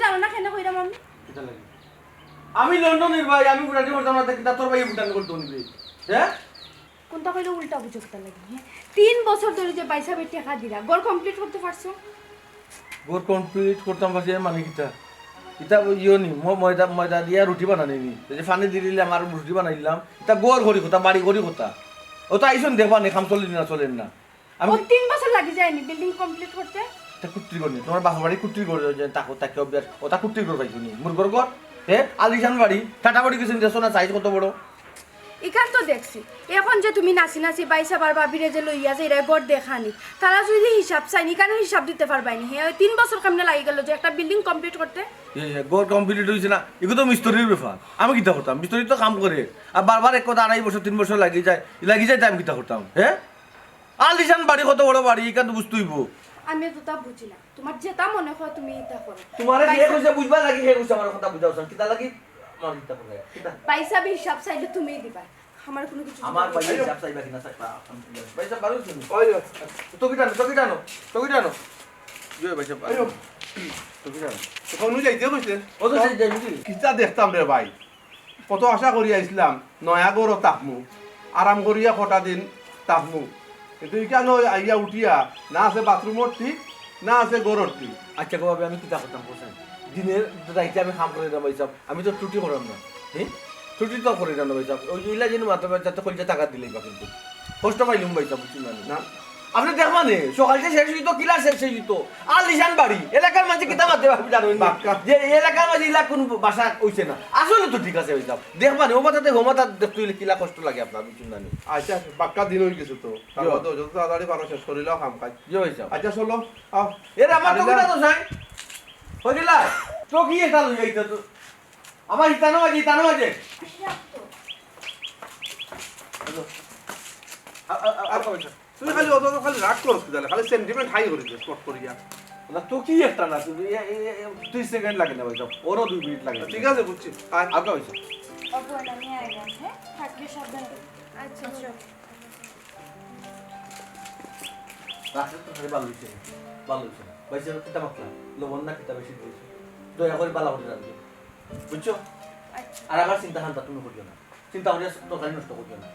জানো না কেন কইরাম আমি কিতা লাগে আমি লন্ডনের ভাই আমি বুড়াটি করতাম না কিতা তোর ভাই বুটান করতে নিবি হ্যাঁ কোনটা কইলো উল্টা বুঝতে লাগে হ্যাঁ 3 বছর ধরে যে পয়সা বেটি টাকা দিরা গোল কমপ্লিট করতে পারছো গোর কমপ্লিট করতাম পাশে মানে কিতা ইতা ইয়নি ময়দা ময়দা দিয়া রুটি বানানি নি যে ফানি দি দিলে আমার রুটি বানাইলাম ইতা গোর ঘড়ি কথা বাড়ি ঘড়ি কথা ও তো আইসন দেখবা নি খাম চলি না চলেন না আমি ও 3 বছর লাগি যায়নি বিল্ডিং কমপ্লিট করতে তা কুট্টি করনি তোমার বাসা বাড়ি কুট্টি করে যে তাকে তাকে অভ্যাস ও তা কুট্টি করে পাইছো নি মুরগর ঘর আলিশান বাড়ি টাটা বাড়ি গেছেন দেখো না সাইজ কত বড় এখান তো দেখছি এখন যে তুমি নাচি নাচি বাইসা বার বাবিরে যে লইয়া যে এরা গড় দেখানি তারা যদি হিসাব চাইনি কেন হিসাব দিতে পারবাইনি হ্যাঁ 3 বছর কেমনে লাগি গেল যে একটা বিল্ডিং কমপ্লিট করতে গোর কমপ্লিট হয়েছে না এগুলো তো মিস্ত্রির ব্যাপার আমি কিতা করতাম মিস্ত্রি তো কাম করে আর বারবার এক কথা 2.5 বছর 3 বছর লাগি যায় আমি কিতা করতাম হ্যাঁ আলিশান বাড়ি কত বড় বাড়ি এখান তো বুঝতেইব আমি তো তা বুঝি না তোমার যেটা মনে হয় তুমি এটা করো তোমারে হে কইছে বুঝবা লাগি হে কইছে আমার কথা বুঝাওছন কিতা লাগি আমার কিতা করে কিতা পয়সা বি হিসাব চাইলে তুমিই দিবা আমার কোনো কিছু আমার ভাই হিসাব চাইবা কিনা চাইবা পয়সা বারো তুমি ওই তো কিটানো জয় ভাই সাহেব আইও তো কিটানো তখন যাইতে কইছে ও তো সেই যাই বুঝি কিতা দেখতাম রে ভাই কত আশা করি আইছিলাম নয়া গরো তাপমু আরাম করিয়া কটা দিন তাপমু কিন্তু কেন আইয়া উঠিয়া না আছে বাথরুমর ঠিক না আছে গরর ঠিক আচ্ছা কবে আমি কিতা করতাম কোসেন দিনের রাইতে আমি কাম করে দাম ভাই সাহেব আমি তো টুটি করাম না হ্যাঁ টুটি তো করে দাম ভাই সাহেব ওই ইলা যেন মাথা যাতে কইতে টাকা দিলেই বা কিন্তু কষ্ট পাইলুম ভাই সাহেব বুঝছেন না আপনি দেখবা নে সকালতে শেষ হইতো কিলা শেষ হইতো আলিশান বাড়ি এলাকার মাঝে কিতা মারতে পারবি জানেন যে এলাকার মাঝে ইলা কোন বাসা কইছে না আসলে তো ঠিক আছে হইতাম দেখবা নে ও মাথাতে ঘুমাতা দেখতে হইলে কিলা কষ্ট লাগে আপনার বুঝছেন না আচ্ছা বাক্কা দিন হয়ে গেছে তো তারপর তো যত তাড়াতাড়ি পারো শেষ করিলাও কাম কাজ জি ভাই সাহেব আচ্ছা চলো আও এর আমার তো কিনা তো চাই হইলা তো কি এটা লই আইতো তো আমার ইতানো মাঝে তুমি খালি অত খালি রাগ ক্লোজ দিলে খালি সেন্টিমেন্ট হাই করে দিও স্পট করিয়া না তো কি একটা না 30 সেকেন্ড লাগে না ভাই সাহেব ওরও 2 মিনিট লাগে ঠিক আছে বুঝছি আগা হইছে অপরাধ আমি আইলাম হ্যাঁ থাকলে সাবধান আচ্ছা চল রাস্তা তো খালি ভালো হইছে ভাই সাহেব কিতা মাখলা লবণ না কিতা বেশি দিয়েছে দয়া করে বালা হতে রাখবে বুঝছো আর আমার চিন্তা হান্তা তুমি করিও না চিন্তা করিয়া তো খালি নষ্ট করিও না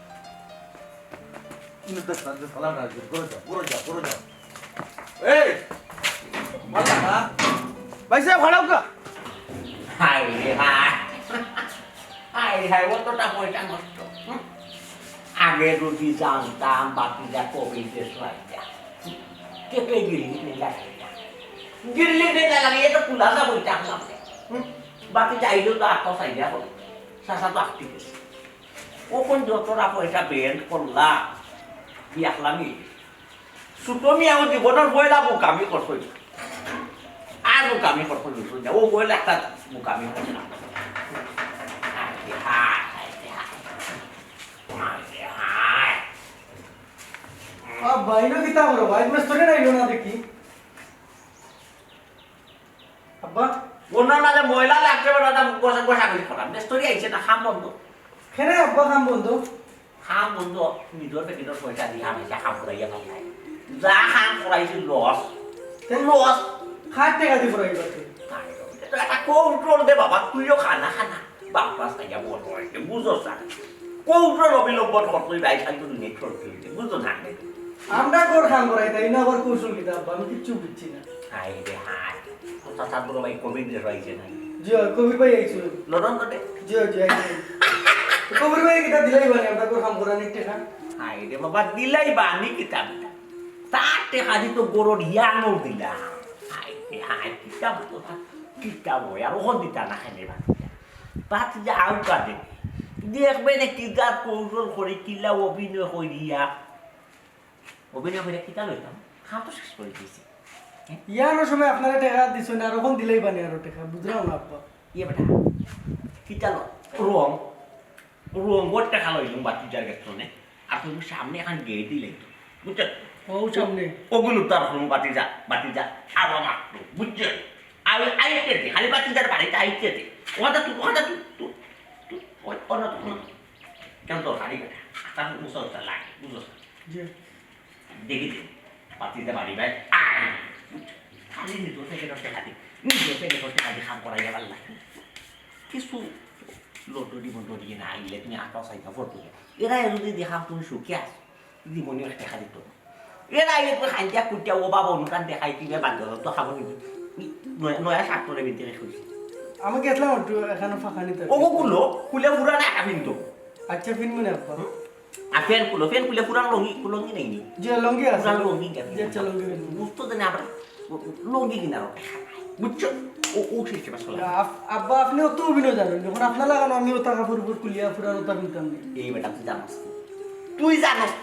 কিন্তু তো সালাম রাখবে করে যাও এই মাথা না ভাই সাহেব ভাড়াও কা হাই অতটা পয়সা নষ্ট আগে যদি জানতাম বাকিটা কবিতে সোয়াইটা কেটে গিল্লি লাগে এটা কুলা না বইটা আসলাম বাকি চাইলেও তো আত্ম চাইয়া হল চাষা তো আসতে গেছে ও কোন যতটা পয়সা বেন্ড করলাম বিয়াকলামি সুতমি আমার জীবনের বইলা বোকামি করছই আর বোকামি করছো না ও বইলা একটা বোকামি করলাম বাইনো কিতা করো ভাই মেস্তরে নাইলো না দেখি আব্বা অন্য না যে ময়লা লাগছে বেটা বসা বসা করে খারাপ স্টোরি আইছে না খাম বন্ধ কেন আব্বা কাম বন্ধ খাম বন্ধ নিজের পেটের পয়সা দিয়ে আমি যা খাম করাইয়া খাই যা খাম করাইছি লস খাট টাকা দি পড়াই বাতে একটা কৌট্রল দে বাবা তুইও খানা বাপ্পাস খাইয়া বল করাইছে বুঝোস না কৌট্রল অবিলম্বন করতে রাই খাই তো নেট করতে বুঝতো না আমরা কোর কাম করাই তাই না আবার কৌশল কিতা আব্বা আমি কিচ্ছু বুঝছি না হাই রে হাই কথা সাবুর ভাই কোভিড যে রইছে না জি কবির ভাই আইছো লড়ন তো জি কবির ভাই কিতা দিলাই বানি আমরা কোর কাম করানি টাকা হাই রে বাবা দিলাই বানি কিতাব তার টাকা দিত গরুর ইয়ানো দিলা হাই রে হাই কিতাব হয় আর ওখান দিতা না খাইলে বাত যা আউ কাটে দেখবে না কি যা কৌশল করে কিলা অভিনয় করিয়া অভিনয় করে কিতা লইতাম খাওয়া তো শেষ করে দিয়েছি ইয়ানো সময় আপনারা টাকা দিছো না আর ওখান দিলাই বানি আর টাকা বুঝলাম না আব্বা ইয়ে বেটা কিতা রং গোটা খালো ইলুম বাতি যার গেছনে আর তুমি সামনে এখন গেট দিলে বুঝছো ও সামনে ওগুলো তার হলুম বাতি যা আবার মাত্র বুঝছো আমি আইতে দে খালি বাতি যার বাড়িতে আইতে দে ওটা তুই ওই ওটা তো কেন তো গাড়ি বেটা তার মুসলটা লাগে বুঝছো জি দেখি দে বাতি যা বাড়ি ভাই খালি নি তো থেকে টাকা দি নিজে পেটে করতে কাজে কাম করাই যাবার লাগে কিছু লটরি বন্টরি না আইলে তুমি আঁকা সাইকা ফটো এরা যদি দেখা তুমি সুখী আছো জীবনীয় দেখা দিত এরা একটু খাইয়া কুটিয়া ও বাবা অনুকান দেখাই কিনে বাধ্য তো খাবো নিবি নয়া সাতরে ভিতরে খুঁজছি আমি গেছিলাম একটু এখানে ফাঁকা নিতে ওগুলো কুলে পুরা না একা কিন্তু আচ্ছা ফিনবো না আব্বা আর ফ্যান কুলে পুরান লঙ্গি নেই নি যে লঙ্গি আছে পুরান লঙ্গি যে আচ্ছা লঙ্গি ফিনবো। বুঝতো জানি আমরা লঙ্গি কিনা বুঝছো ও শিখছে আসলে আব্বা আপনি অত অভিনয় জানেন যখন আপনার লাগানো আমি ওটা কাপড় উপর কুলিয়া পুরান ওটা কিনতাম না এই বেটা তুই জানোস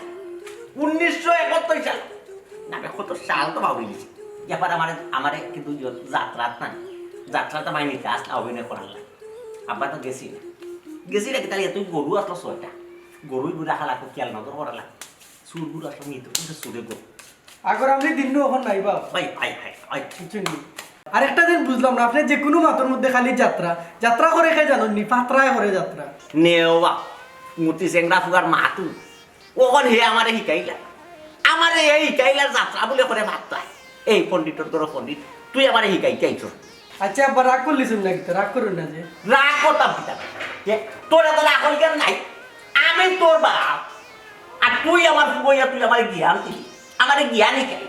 1971 সাল না কত সাল তো ভাবি দিছি এবার আমার কিন্তু যাত্রা না যাত্রাটা মাইনিতে আসলে অভিনয় করার লাগে আব্বা তো গেছি না তাহলে তুই গরু আসলো ছয়টা গরুই গুড়া খালা খেয়াল নজর করা লাগে সুর গুড় আসলো নিয়ে তো কিন্তু সুরে গরু আগর আপনি দিন ওখান নাই বাপ আই কিছু নেই আরেকটা দিন বুঝলাম না আপনি যে কোনো মাতর মধ্যে খালি যাত্রা করে খাই জানেন নি পাত্রায় করে যাত্রা নেওয়া মুতি চেংরা ফুগার মাতু ওখন হে আমারে শিকাইলা আমারে এই শিকাইলার যাত্রা বলে করে মাত্রায় এই পণ্ডিতর তোর পণ্ডিত তুই আমারে শিকাইছ আচ্ছা আব্বা রাগ করলিস না কিন্তু রাগ করুন না যে রাগ করতাম পিতা তোর এত রাগ হল কেন নাই আমি তোর বাপ আর তুই আমার ফুবইয়া তুই আমার জ্ঞান দিবি আমার জ্ঞান শিকাই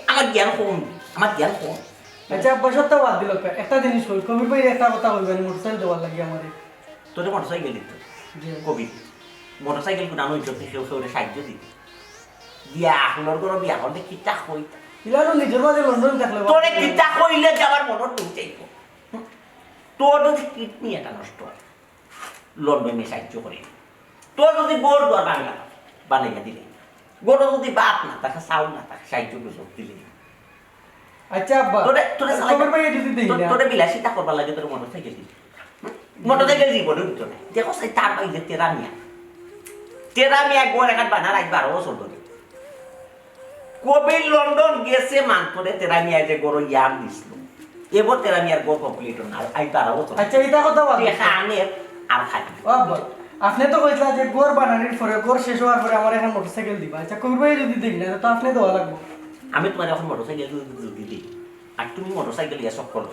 আমার জ্ঞান কম আচ্ছা আব্বা সত্য বাদ দিল একটা জিনিস কই কবির ভাই একটা কথা বলবেন মোটরসাইকেল দেওয়ার লাগে আমারে তোর মোটরসাইকেল দিত কবি মোটরসাইকেল কোন আমি ইজ্জত সেও সেও সাহায্য দিত বিয়া আপনার কোনো বিয়া করতে কিতা হই ইলানো নিজের মাঝে লন্ডন থাকলে তোরে কিতা কইলে যাবার মনত ঢুকতেইব তোর যদি কিডনি এটা নষ্ট হয় লন্ডনে সাহায্য করে তোর যদি গোড় দর বাংলা বানাইয়া দিলে গোড় যদি বাপ না তাকে চাউল না তাকে সাহায্য করে দিলে আচ্ছা আব্বা তোরে কবির ভাই যদি দেই না তোরে বিলাসিতা করবার লাগে তোর মোটরসাইকেল দিবি মোটরসাইকেল জীবনে দিত না দেখো সেই তার বাইরে তেরামিয়া গোড় এখান বানা রাখবে 12 বছর ধরে কবির লন্ডন গেছে মান্তরে তেরামিয়া যে গরু ইয়াম দিছিল এবার তেরামিয়ার গরু কমপ্লিট না আই 12 বছর আচ্ছা এটা কথা বল এখানে আর খাই আব্বা আপনি তো কইলা যে গোর বানানির পরে গোর শেষ হওয়ার পরে আমার এখন মোটরসাইকেল দিবা আচ্ছা কবির ভাই যদি দেই না তো আপনি দেওয়া লাগবে আমি তোমার এখন মোটরসাইকেল যদি দিই আর তুমি মোটরসাইকেল ইয়ে সব করো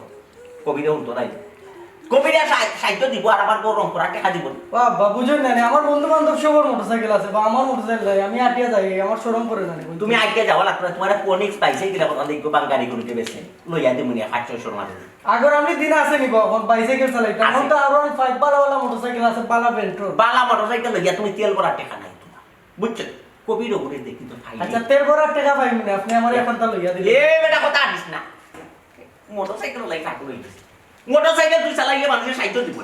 কবিরে উল্টো নাই কবিরে সাহায্য দিব আর আমার গরু রং করা টাকা দিব বাবা বুঝুন না আমার বন্ধু বান্ধব সবার মোটরসাইকেল আছে বা আমার মোটরসাইকেল নাই আমি আটিয়া যাই আমার শোরুম করে না তুমি আগে যাওয়া লাগতো না তোমার কোনিক্স বাইসাইকেল দিলা কথা দেখবো বাং গাড়ি গুলোতে বেশি লইয়া দিমুনি 500 মাঝে আগর আমি দিন আছে নি এখন বাইসাইকেল চালাইতাম এখন তো আর 5 বালা মোটরসাইকেল আছে বালা পেট্রোল বালা মোটরসাইকেল লইয়া তুমি তেল ভরা টাকা নাই তোমার বুঝছো কবির উপরে দেখি তো ভাই আচ্ছা তেল ভরার টাকা পাইবি না আপনি আমার এখন তা লইয়া দিলে এ বেটা কথা আনিস না মোটরসাইকেল লাই কাটু হইছে মোটরসাইকেল তুই চালাইলে মানুষের সাহায্য দিব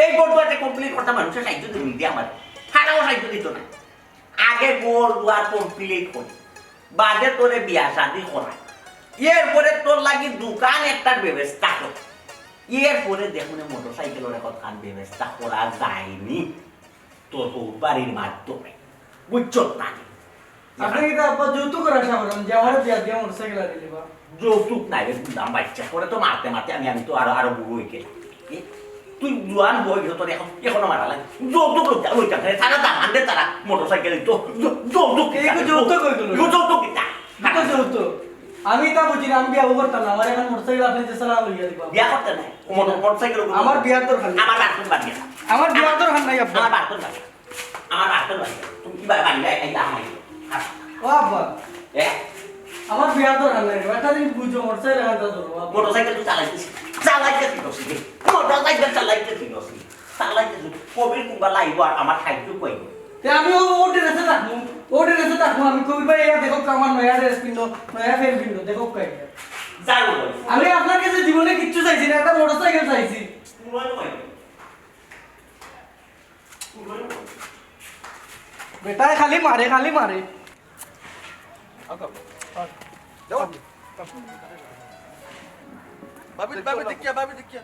এই গোড়টা কমপ্লিট করতে মানুষের সাহায্য দিবি দিয়ে আমার থানাও সাহায্য দিত না আগে গোড় দুয়ার কমপ্লিট করি বাদে তোরে বিয়া শাদি করা এরপরে তোর লাগি দোকান একটার ব্যবস্থা কর এরপরে দেখুন মোটরসাইকেলের কথা ব্যবস্থা করা যায়নি তোর বাড়ির মাধ্যমে বুঝছো না আপনি কি আব্বা যৌতুক আশা করেন যে আমার বিয়া দিয়ে মোটরসাইকেল আনি দিবা যৌতুক নাই রে দাম বাচ্চা করে তো মারতে আমি তো আরো বুড়ো হয়ে গেলাম তুই জোয়ান বই তোর এখনো মারা লাগে যৌতুক ওইটা তারা দাম আনবে তারা মোটরসাইকেল তো যৌতুক যৌতুক কিতা যৌতুক আমি তা বুঝি না আমি বিয়া করতাম না আমার এখন মোটরসাইকেল আপনি যে চালা লইয়া দিবা বিয়া করতে নাই মোটরসাইকেল আমার বিয়ার দরকার নাই আমার বাথরুম বাড়ি আমার বিয়ার দরকার নাই আব্বা আমার বাথরুম বাড়ি তুমি কি বাড়ি এই আমার ও আব্বা আমার বিয়ার দরকার নাই একটা দিন বুঝো মোটরসাইকেল আনতে ধরো মোটরসাইকেল তুই চালাইতেছি মোটরসাইকেল চালাইতেছি কবির কুম্বা লাইব আর আমার খাইতে কইব তে আমি ওটে রেছে থাকবো আমি কবি ভাই দেখো আমার নয়া ড্রেস পিনো নয়া ফেল পিনো দেখো কাই যাও আমি আপনার কাছে জীবনে কিচ্ছু চাইছি না একটা মোটরসাইকেল চাইছি বেটা খালি মারে বাবি দেখিয়া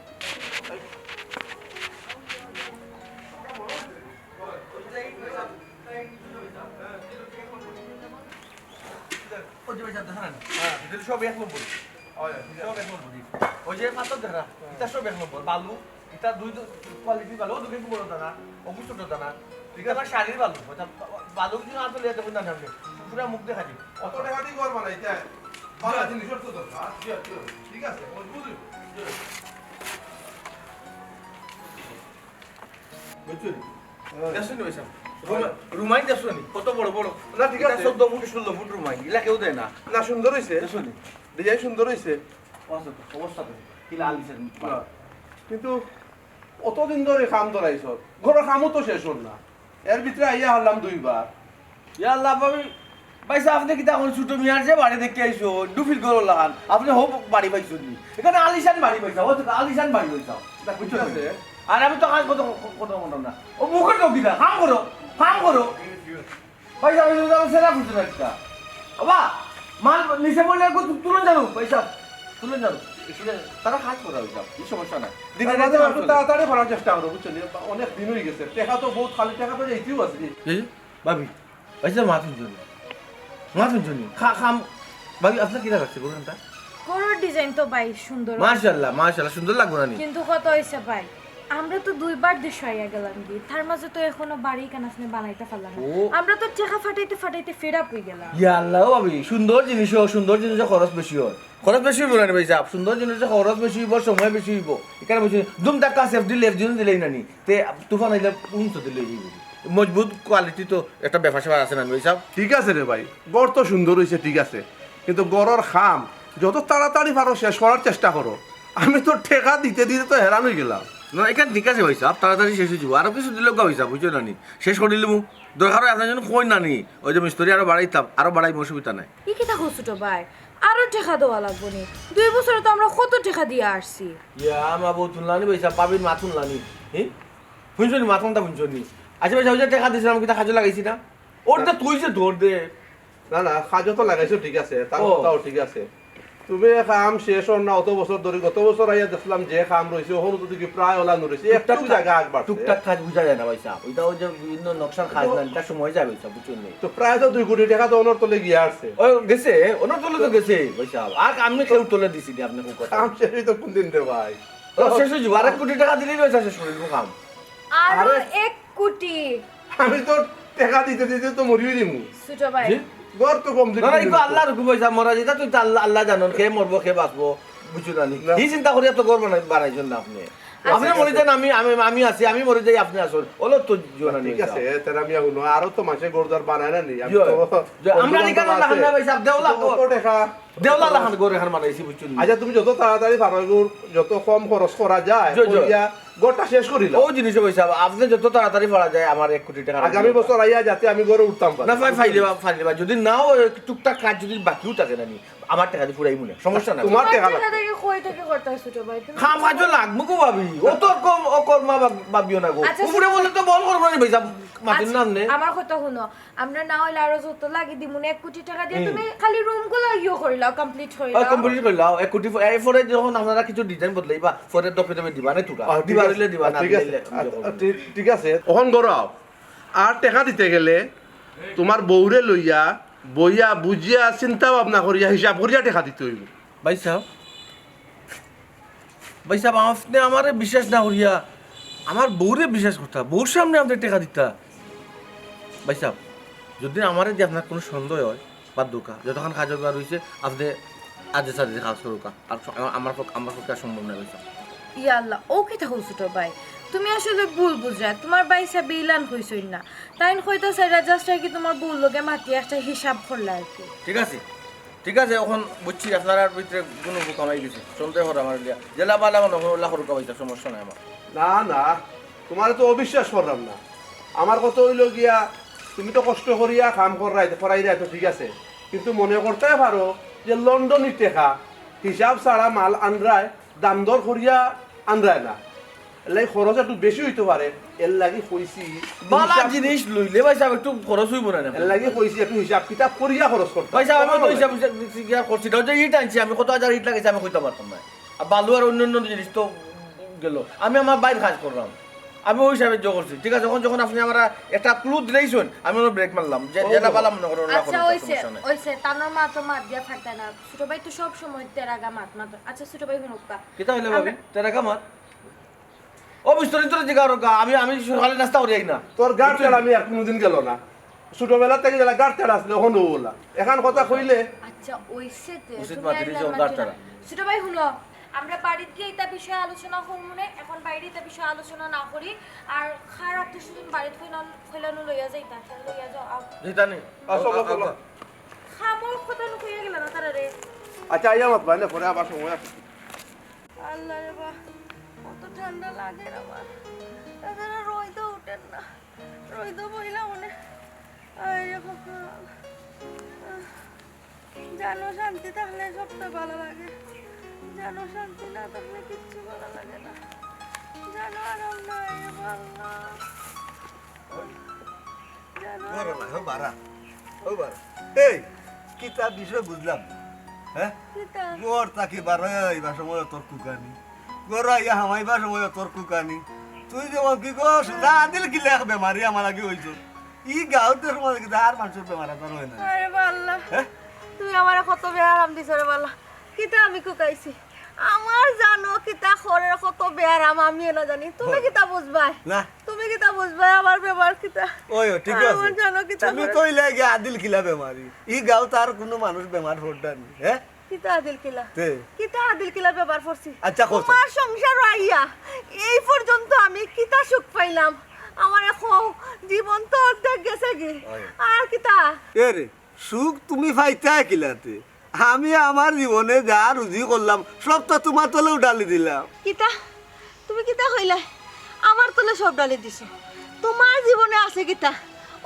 সব 1 নম্বর ওই যে পাথর দেখা এটা সব 1 নম্বর বালু এটা দুই কোয়ালিটি বালু দুই বড় দানা অগুষ্ট দানা ঠিক আছে শাড়ির বালু বালু যদি না চলে যেতে না নামলে পুরো মুখ দেখা দিই অত টাকা দিয়ে ঘর বানাইতে ভালো জিনিস তো দরকার ঠিক আছে মজবুত বুঝছেন দেখছেন ভাই সাহেব রুমাই দেখছেন কত বড় বড় না ঠিক আছে 14 ফুট 16 ফুট রুমাই এলা কেউ দেয় না না সুন্দর হয়েছে দেখছেন ডিজাইন সুন্দর হয়েছে অবস্থা কিলা আলিছেন কিন্তু অতদিন ধরে কাম ধরাইছ ঘরের কামও তো শেষ হল না এর ভিতরে আইয়া হলাম দুইবার ইয়া আল্লাহ ভাবি ভাই সাহেব আপনি কি তখন ছোট মিয়ার যে বাড়ি দেখতে আইছো ডুফিল করো লাগান আপনি হোক বাড়ি পাইছো নি এখানে আলিশান বাড়ি পাইছো ও তো আলিশান বাড়ি পাইছো বুঝতে আছে আর আমি তো কাজ কত কত মন না ও মুখে ঢোকি না কাম করো ভাই সাহেব আমি সেরা বুঝতে না একটা বাবা মাল নিচে বললে তুলে জানো ভাই সাহেব তুলে জানো তারা কাজ করা হইছে এই সমস্যা নাই দিনে রাতে একটু তাড়াতাড়ি করার চেষ্টা করো বুঝছো অনেক দিন হয়ে গেছে টাকা তো বহুত খালি টাকা তো যাইতেও আছে ভাবি ভাই সাহেব মাথুন জন্য খাম ভাবি আপনার কিরা রাখছে গোরানটা গরুর ডিজাইন তো ভাই সুন্দর মাশাআল্লাহ সুন্দর লাগবে না নি কিন্তু কত হয়েছে ভাই আমরা তো দুইবার দেশ হইয়া গেলাম কি তার মাঝে তো এখনো বাড়ি কেন আপনি বানাইতে পারলাম না ও। আমরা তো টাকা ফাটাইতে ফেড আপ হয়ে গেলাম ইয়া আল্লাহ ভাবি সুন্দর জিনিস খরচ বেশি হয় খরচ বেশি হইব না ভাই সাহেব সুন্দর জিনিস খরচ বেশি হইব সময় বেশি হইব এখানে বলছি দুম টাকা সেফ দিলে লেফট দিলেই না নি তে তুফান আইলে উনতো দিলেই মজবুত কোয়ালিটি তো একটা ব্যবসা সেবা আছে না ভাই সাহেব ঠিক আছে রে ভাই গড় তো সুন্দর হয়েছে ঠিক আছে কিন্তু গড়ের খাম যত তাড়াতাড়ি পারো শেষ করার চেষ্টা করো আমি তো ঠেকা দিতে দিতে তো হেরান হয়ে গেলাম না এখানে ঠিক আছে ভাই সাহেব তাড়াতাড়ি শেষ হয়ে যাব আরো কিছু দিলে গা ভাই সাহেব বুঝছো না নি শেষ করে দিলে দরকার হয় আপনার জন্য কই না নি ওই যে মিস্ত্রি আরো বাড়াইতাম আরো বাড়াই অসুবিধা নাই ই কি থাকো ছোট ভাই আরো টাকা দেওয়া লাগবো নি 2 বছরে তো আমরা কত টাকা দিয়ে আসছি ইয়া মা বউ তুললানি ভাই সাহেব পাবিন মা তুললানি হ্যাঁ শুনছো নি মাথনটা শুনছো নি আচ্ছা ভাই সাহেব টাকা দিয়েছিলাম কি তা কাজে লাগাইছি না ওরটা তুই যে ধর দে না কাজও তো লাগাইছো ঠিক আছে তার ও। কথাও ঠিক আছে তুমি কাম শেষ হল না অত বছর ধরে গত বছর আইয়া দেখলাম যে কাম রয়েছে ওখানে তো দেখি প্রায় ওলানো রয়েছে একটু জায়গা আগবার টুকটাক কাজ বুঝা যায় না ভাই সাহেব ওইটা ওই যে বিভিন্ন নকশার কাজ না এটা সময় যাবে সব বুঝছো নি তো প্রায় তো 2 কোটি টাকা তো ওনার তলে গিয়ে আসছে ও গেছে ওনার তোলে তো গেছে ভাই সাহেব আর আমি কেউ তোলে দিছি দি আপনি কোন কথা কাম শেষই তো কোন দিন রে ভাই ও শেষ হয়ে যাবে আর 1 কোটি টাকা দিলেই রয়েছে শেষ করে দিব কাম আরো 1 কোটি আমি তো টাকা দিতে দিতে তো মরিয়ে দিমু ছোট ভাই জি? গড় তো কমপ্লিট না ইকো আল্লাহ রকম পয়সা মরা যেটা তুই তো আল্লাহ আল্লাহ জানেন কে মরবো কে বাঁচবো বুঝছো না নি না। এই চিন্তা করি এত করবো না বানাইছেন না আপনি আপনি মরে যান আমি আছি আমি মরে যাই আপনি আসুন ওলো তো জীবনা ঠিক আছে তেরা মিয়া হলো আরো তো মাসে গড়দার বানায় না নি আমি জয়। তো আমরা নিকানো লাগান না ভাই সাহেব দেওলা কত টাকা দেওলা লাগান করে হার মানাইছি বুঝছো নি আচ্ছা তুমি যত তাড়াতাড়ি পারো যত কম খরচ করা যায় জয়, জয়। করিয়া গড়টা শেষ করিলাম ও জিনিস পয়সা আপনি যত তাড়াতাড়ি পারা যায় আমার 1 কোটি টাকা আগামী বছর আইয়া যাতে আমি গড়ে উঠতাম পারি। না ফাইলে যদি নাও টুকটাক কাজ যদি বাকিও থাকে না নি আমার টাকা দিয়ে পুরাই মনে সমস্যা না তোমার টাকা টাকা থেকে কই থেকে করতে হয় ছোট ভাই তুমি খাম কাজও লাগবো গো ভাবি ও তো কম ও কর্মা ভাবিও না গো আচ্ছা, উপরে বললে তো বল করবো না ভাই সাহেব মাটির নাম নে আমার কথা শুনো আমরা না হইলে আরো যত লাগি দিমু 1 কোটি টাকা দিয়ে তুমি খালি রুম গুলো ইয়ে করিলাও কমপ্লিট ওই হইলাও কমপ্লিট করলাও 1 কোটি এরপরে যখন আপনারা কিছু ডিজাইন বদলাইবা পরে দপে দপে দিবা না তুকা ঠিক দিবা আছে, দিলে দিবা না ঠিক আছে, দিলে ঠিক আছে ওখান গড়াও আর টাকা দিতে গেলে তোমার বউরে লইয়া বইয়া বুঝিয়া চিন্তা ভাবনা করিয়া হিসাব করিয়া টাকা দিতে হইব ভাই সাহেব আপনি আমারে বিশ্বাস না করিয়া আমার বউরে বিশ্বাস করতা বউর সামনে আপনি টাকা দিতা ভাই সাহেব যদি আমারে যে আপনার কোনো সন্দেহ হয় বাদ দোকা যতক্ষণ কাজ হবার রয়েছে আপনি আজে সাজে কাজ করুকা আর আমার পক্ষে আর সম্ভব না ভাই সাহেব ইয়া আল্লাহ ও কি থাকো ছোট ভাই তুমি আসলে ভুল বুঝরা তোমার বাইসা বিলান কইছই না তাইন কইতা সাইরা জাস্ট কি তোমার ভুল লগে মাটি একটা হিসাব করলা আর কি ঠিক আছে এখন বুঝছি আপনার ভিতরে কোনো কামাই গেছে সন্দেহ হর আমার দিয়া জেলা বালা মনে হয় লাখ টাকা পয়সা সমস্যা নাই আমার না তোমার তো অবিশ্বাস করলাম না আমার কথা হইল গিয়া তুমি তো কষ্ট করিয়া কাম করাই তো ঠিক আছে কিন্তু মনে করতে পারো যে লন্ডনের টেকা হিসাব ছাড়া মাল আনরায় দাম দর করিয়া আনরায় না এলাই খরচ একটু বেশি হইতে পারে এর লাগি কইছি বালা জিনিস লইলে ভাই সাহেব একটু খরচ হইব না এর লাগি কইছি একটু হিসাব কিতাব করিয়া খরচ করতে ভাই সাহেব আমি তো হিসাব করছি না যে ইট আনছি আমি কত হাজার ইট লাগাইছি আমি কইতে পারতাম না আর বালু আর অন্য জিনিস তো গেল আমি আমার বাইরে কাজ করলাম আমি ওই হিসাবে যোগ করছি ঠিক আছে যখন আপনি আমার একটা ক্লু দিলেইছেন আমি ওর ব্রেক মারলাম যে যেটা পালাম মনে করো আচ্ছা ওইছে তানোর মা তো মাত দিয়া ফাটা না ছোট ভাই তো সব সময় তেরাগা মাত আচ্ছা ছোট ভাই হুনুকা কিতা হইলে ভাবি তেরা কামার ও বিস্তরিত জিগা রকা আমি সকালে নাস্তা করি না তোর গাড় তেল আমি আর কোনোদিন গেল না ছোটবেলা থেকে যারা গাড় তেল আসলে এখন ওলা এখন কথা কইলে আচ্ছা ওইছে তে উচিত তুমি মাটি একদম দিছো, মাটি গাঁট না। তারা। ছোট ভাই শুনো আমরা বাড়িতে গিয়ে এটা বিষয়ে আলোচনা করবো না, এখন বাইরে এটা বিষয়ে আলোচনা না করি। আর খারাপ তো শুধু বাড়িতে খৈলানো লইয়া যাইতা, লইয়া যাও যেটা নেই খামর কথা কইয়া গেল না তারা রে। আচ্ছা আইয়া মাত ভাই না পরে আবার সময় আছে আল্লাহ রে বাহ, কত ঠান্ডা লাগে রে আমার। তাছাড়া রইদও উঠেন না, রইদও বইলা মনে আরে বাবা। জানো শান্তি থাকলে সবটা ভালো লাগে, জানো শান্তি না থাকলে কিচ্ছু ভালো লাগে না। জানো আরাম নাই আল্লাহ, জানো এই কিতা বিষয় বুঝলাম না, হ্যাঁ কিতা গোর তাকি বারোইবার সময় তোর কুকানি গোরা ইয়া হামাইবার সময় তোর কুকানি তুই যেমন কি কর সুদা দিল কি লেখ বেমারি আমার আগে হইছ ই গাঁৱতে সময় কি আর মানুষের বেমার আজার হয় না আরে বাল্লা, হ্যাঁ তুমি আমার কত বেয়ারাম দিছ রে বাল্লা। কিতা আমি কুকাইছি আমার জানো কিতা খরের কত বেয়ারাম আমি না জানি, তুমি কিতা বুঝবাই, না তুমি কিতা বুঝবাই আমার ব্যবহার কিতা। ওই ঠিক আমার জানো আছে কিতা তুমি তো লাগে আদিল কিলা বেমারি ই গাঁও তার কোনো মানুষ বেমার হরডা নি হ্যাঁ কিতা আদিল কিলা, তে কিতা আদিল কিলা ব্যবহার করছি। আচ্ছা কও তোমার সংসার আইয়া এই পর্যন্ত আমি কিতা সুখ পাইলাম, আমার এখন জীবন তো অর্ধেক গেছে গে। আর কিতা এ রে সুখ তুমি ফাইতা কিলাতে আমি আমার জীবনে যা রুজি করলাম সব তো তোমার তলে উঠালি দিলাম কিতা তুমি কিতা হইলা আমার তোলে সব ডালি দিছো। তোমার জীবনে আছে কিতা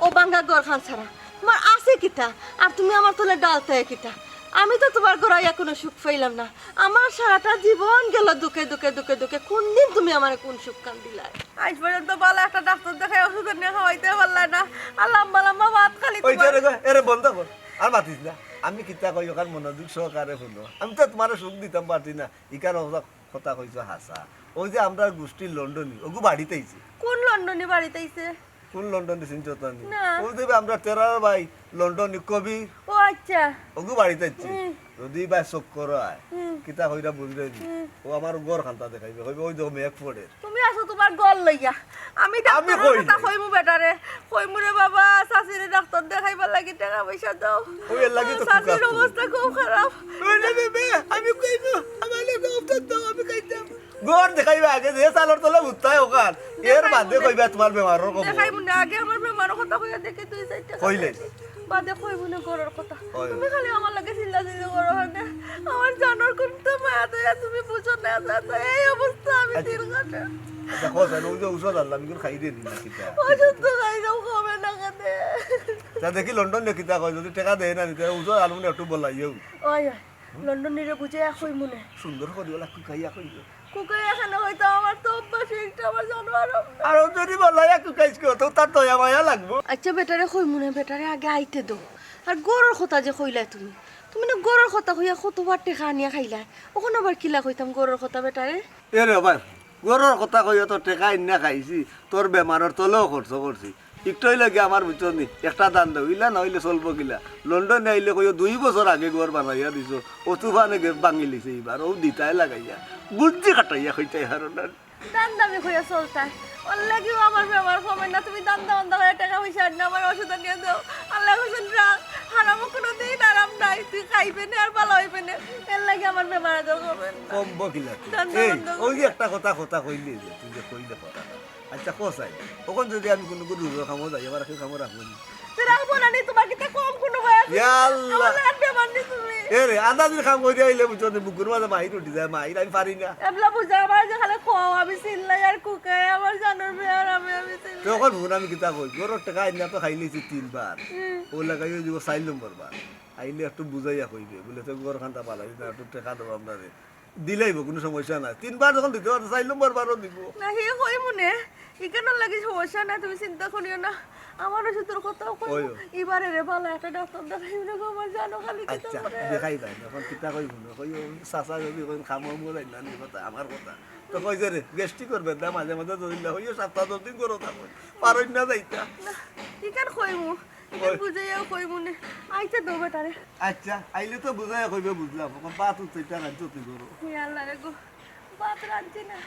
ও বাঙ্গা ঘর খান ছাড়া, তোমার আছে কিতা আর তুমি আমার তোলে ডালতে কিতা। আমি তো তোমার ঘরাইয়া কোনো সুখ পাইলাম না, আমার সারাটা জীবন গেল দুঃখে দুঃখে দুঃখে দুঃখে। কোন দিন তুমি আমার কোন সুখ কান দিলা? আজ পর্যন্ত ভালো একটা ডাক্তার দেখাই ওষুধ নিয়ে খাওয়াইতে পারলা না, আর লম্বা লম্বা ভাত খালি ওই যে রে এরে বন্ধ কর আর মাতিস না আমি কিতা কই ওখান মনোযোগ সহকারে শুনো আমি তো তোমার সুখ দিতাম পারছি না ইকার কথা কইছো হাসা ওই যে আমরা গোষ্ঠীর লন্ডনী ওগু বাড়িতে আইছি কোন লন্ডনে বাড়িতে আইছে? কোন লন্ডনে চিনচতানি না। ওই দেবে আমরা তেরার ভাই লন্ডনী কবি ও আচ্ছা, ওগু বাড়িতে আইছি যদি ভাই চক্কর আয় কিতা কইরা বুঝলে নি ও আমার গড় খান্তা দেখাইবে কইবে ওই দেখো মেঘ পড়ে তুমি আসো তোমার গল লইয়া। আমি ডাক্তারের কই কথা নাই। কইমু বেটারে, কইমু রে বাবা শাশুড়ি ডাক্তার দেখাইবার লাগি টাকা পয়সা দাও। ওই এর লাগি তো শাশুড়ির খুব অবস্থা খুব খারাপ। ওই রে বেবে আমি কইবো আমার লাগে অফতার দাও আমি কইতাম গড় দেখাইবে আগে যে সালর তলে উত্তায় ওখান এর বাদে কইবা তোমার বেমারর খবর দেখাইমু না, আগে আমার বেমার কথা কইয়া দেখি তুই চাইতে কইলে বাদে কইমু না গরর কথা। ওই। তুমি খালি আমার লাগে চিল্লা চিল্লা করো না, আমার জানার কোন তো মায়া দয়া তুমি বুঝো না। তো এই অবস্থা আমি দিন কাটে আচ্ছা কথা ওই যে ঔষধ আনলাম এগুলো খাই দিয়ে দিন না কিতা ওষুধ তো খাই যাও কমে না কাটে। তা দেখি লন্ডন নে কিতা কয় যদি টাকা দেয় না নিতে ঔষধ আনবো না একটু বলাইও ওই লন্ডনের বুঝে কইমু না সুন্দর করে ওলা কি খাইয়া কইবে কুকুর এখানে হয়তো আমার তো অভ্যাস একটা আমার জানোয়ার। আর ও যদি বলাইয়া কি খাইছ কো তো তার দয়া মায়া লাগবো আচ্ছা বেটারে কই মনে বেটারে আগে আইতে দো। আর গরুর কথা যে কইলা তুমি, তুমি না গরুর কথা কইয়া কতবার টেকা আনিয়া খাইলা, ওখানে আবার কিলা কইতাম গরুর কথা বেটারে। এ রে ভাই গরুর কথা কইয়া তো টাকা ইন্না খাইছি তোর বেমারের তলেও খরচ করছি একটুই লাগে আমার ভিতর নি একটা দান দেও ইলা নইলে চলবো কিলা লন্ডনে আইলে কইও 2 বছর আগে ঘর বানাইয়া দিছো ও তুফানে ভাঙি লিছে এবার ও দিতাই লাগাইয়া বুদ্ধি খাটাইয়া কইতাই হারো না দান দামি কইয়া চলতাই ওর লাগিও আমার বেমার কমে না, তুমি দান দাম দা করে টাকা পয়সা না আমার ওষুধ নিয়ে দাও। আল্লাহ হোসেন রাখ হারাম কোনো দিন আরাম নাই, তুই খাইবে না আর ভালো হইবে না, এর লাগে আমার বেমার আদর হবে না। কমবো কিলা দান এই দাম ওই যে একটা কথা কইলি যে তুই যে কইলে কথা আচ্ছা কোসাই ওখান যদি আমি কোনো কোনো খামো যাই আবার কি খামো রাখবো না তুই রাখবো না নি, তোমার কিতা কম কোনো ভয় আছে? ইয়াল্লাহ আমার আর বেমার নি তুমি। এ রে আদা দিন খাম কই আইলে বুঝছো বুকুর মাঝে মাহির উঠি যায় মাহির আমি পারি না এবলা বুঝা আমার যে খালি খাও আমি চিল্লাই আর কুকাই আমার জানোর বেয়ার আমি চিল্লাই। তখন হুন আমি কিতা কই গরর টাকা আইনা তো খাইলেছি 3 বার ও লাগাইও দিব 4 নম্বর বার আইলে একটু বুঝাইয়া কইবে বলে তো গর খান্তা পালাই না একটু টাকা দেব আপনারে দিলাইব কোনো সমস্যা না 3 বার যখন দিতে 4 নম্বর বারও দিব না হে কই মনে ইকান লাগি সমস্যা না, তুমি চিন্তা করিও না। আমার ওষুধের কথাও কই ওইও। এবারে রে ভালো একটা ডাক্তার দেখাই না গো, আমার জানো খালি কিতা আচ্ছা করে। দেখাই ভাই এখন কিতা কই শুনো কই চাচা যদি কই খামো মোরাই না নি কথা আমার কথা তো কই যে রে গেস্টি করবে না মাঝে মাঝে ধরিলা হইও 7-10 দিন করো থাকো পারই না যাইতা না ইকান কইমু ইকান বুঝাইয়া কই মনে আইতে দো বেটারে। আচ্ছা আইলে তো বুঝাইয়া কইবে বুঝলাম এখন বাত উঠতে রাখছ তুই করো হে আল্লাহ রে গো বাত রাঁধছি না,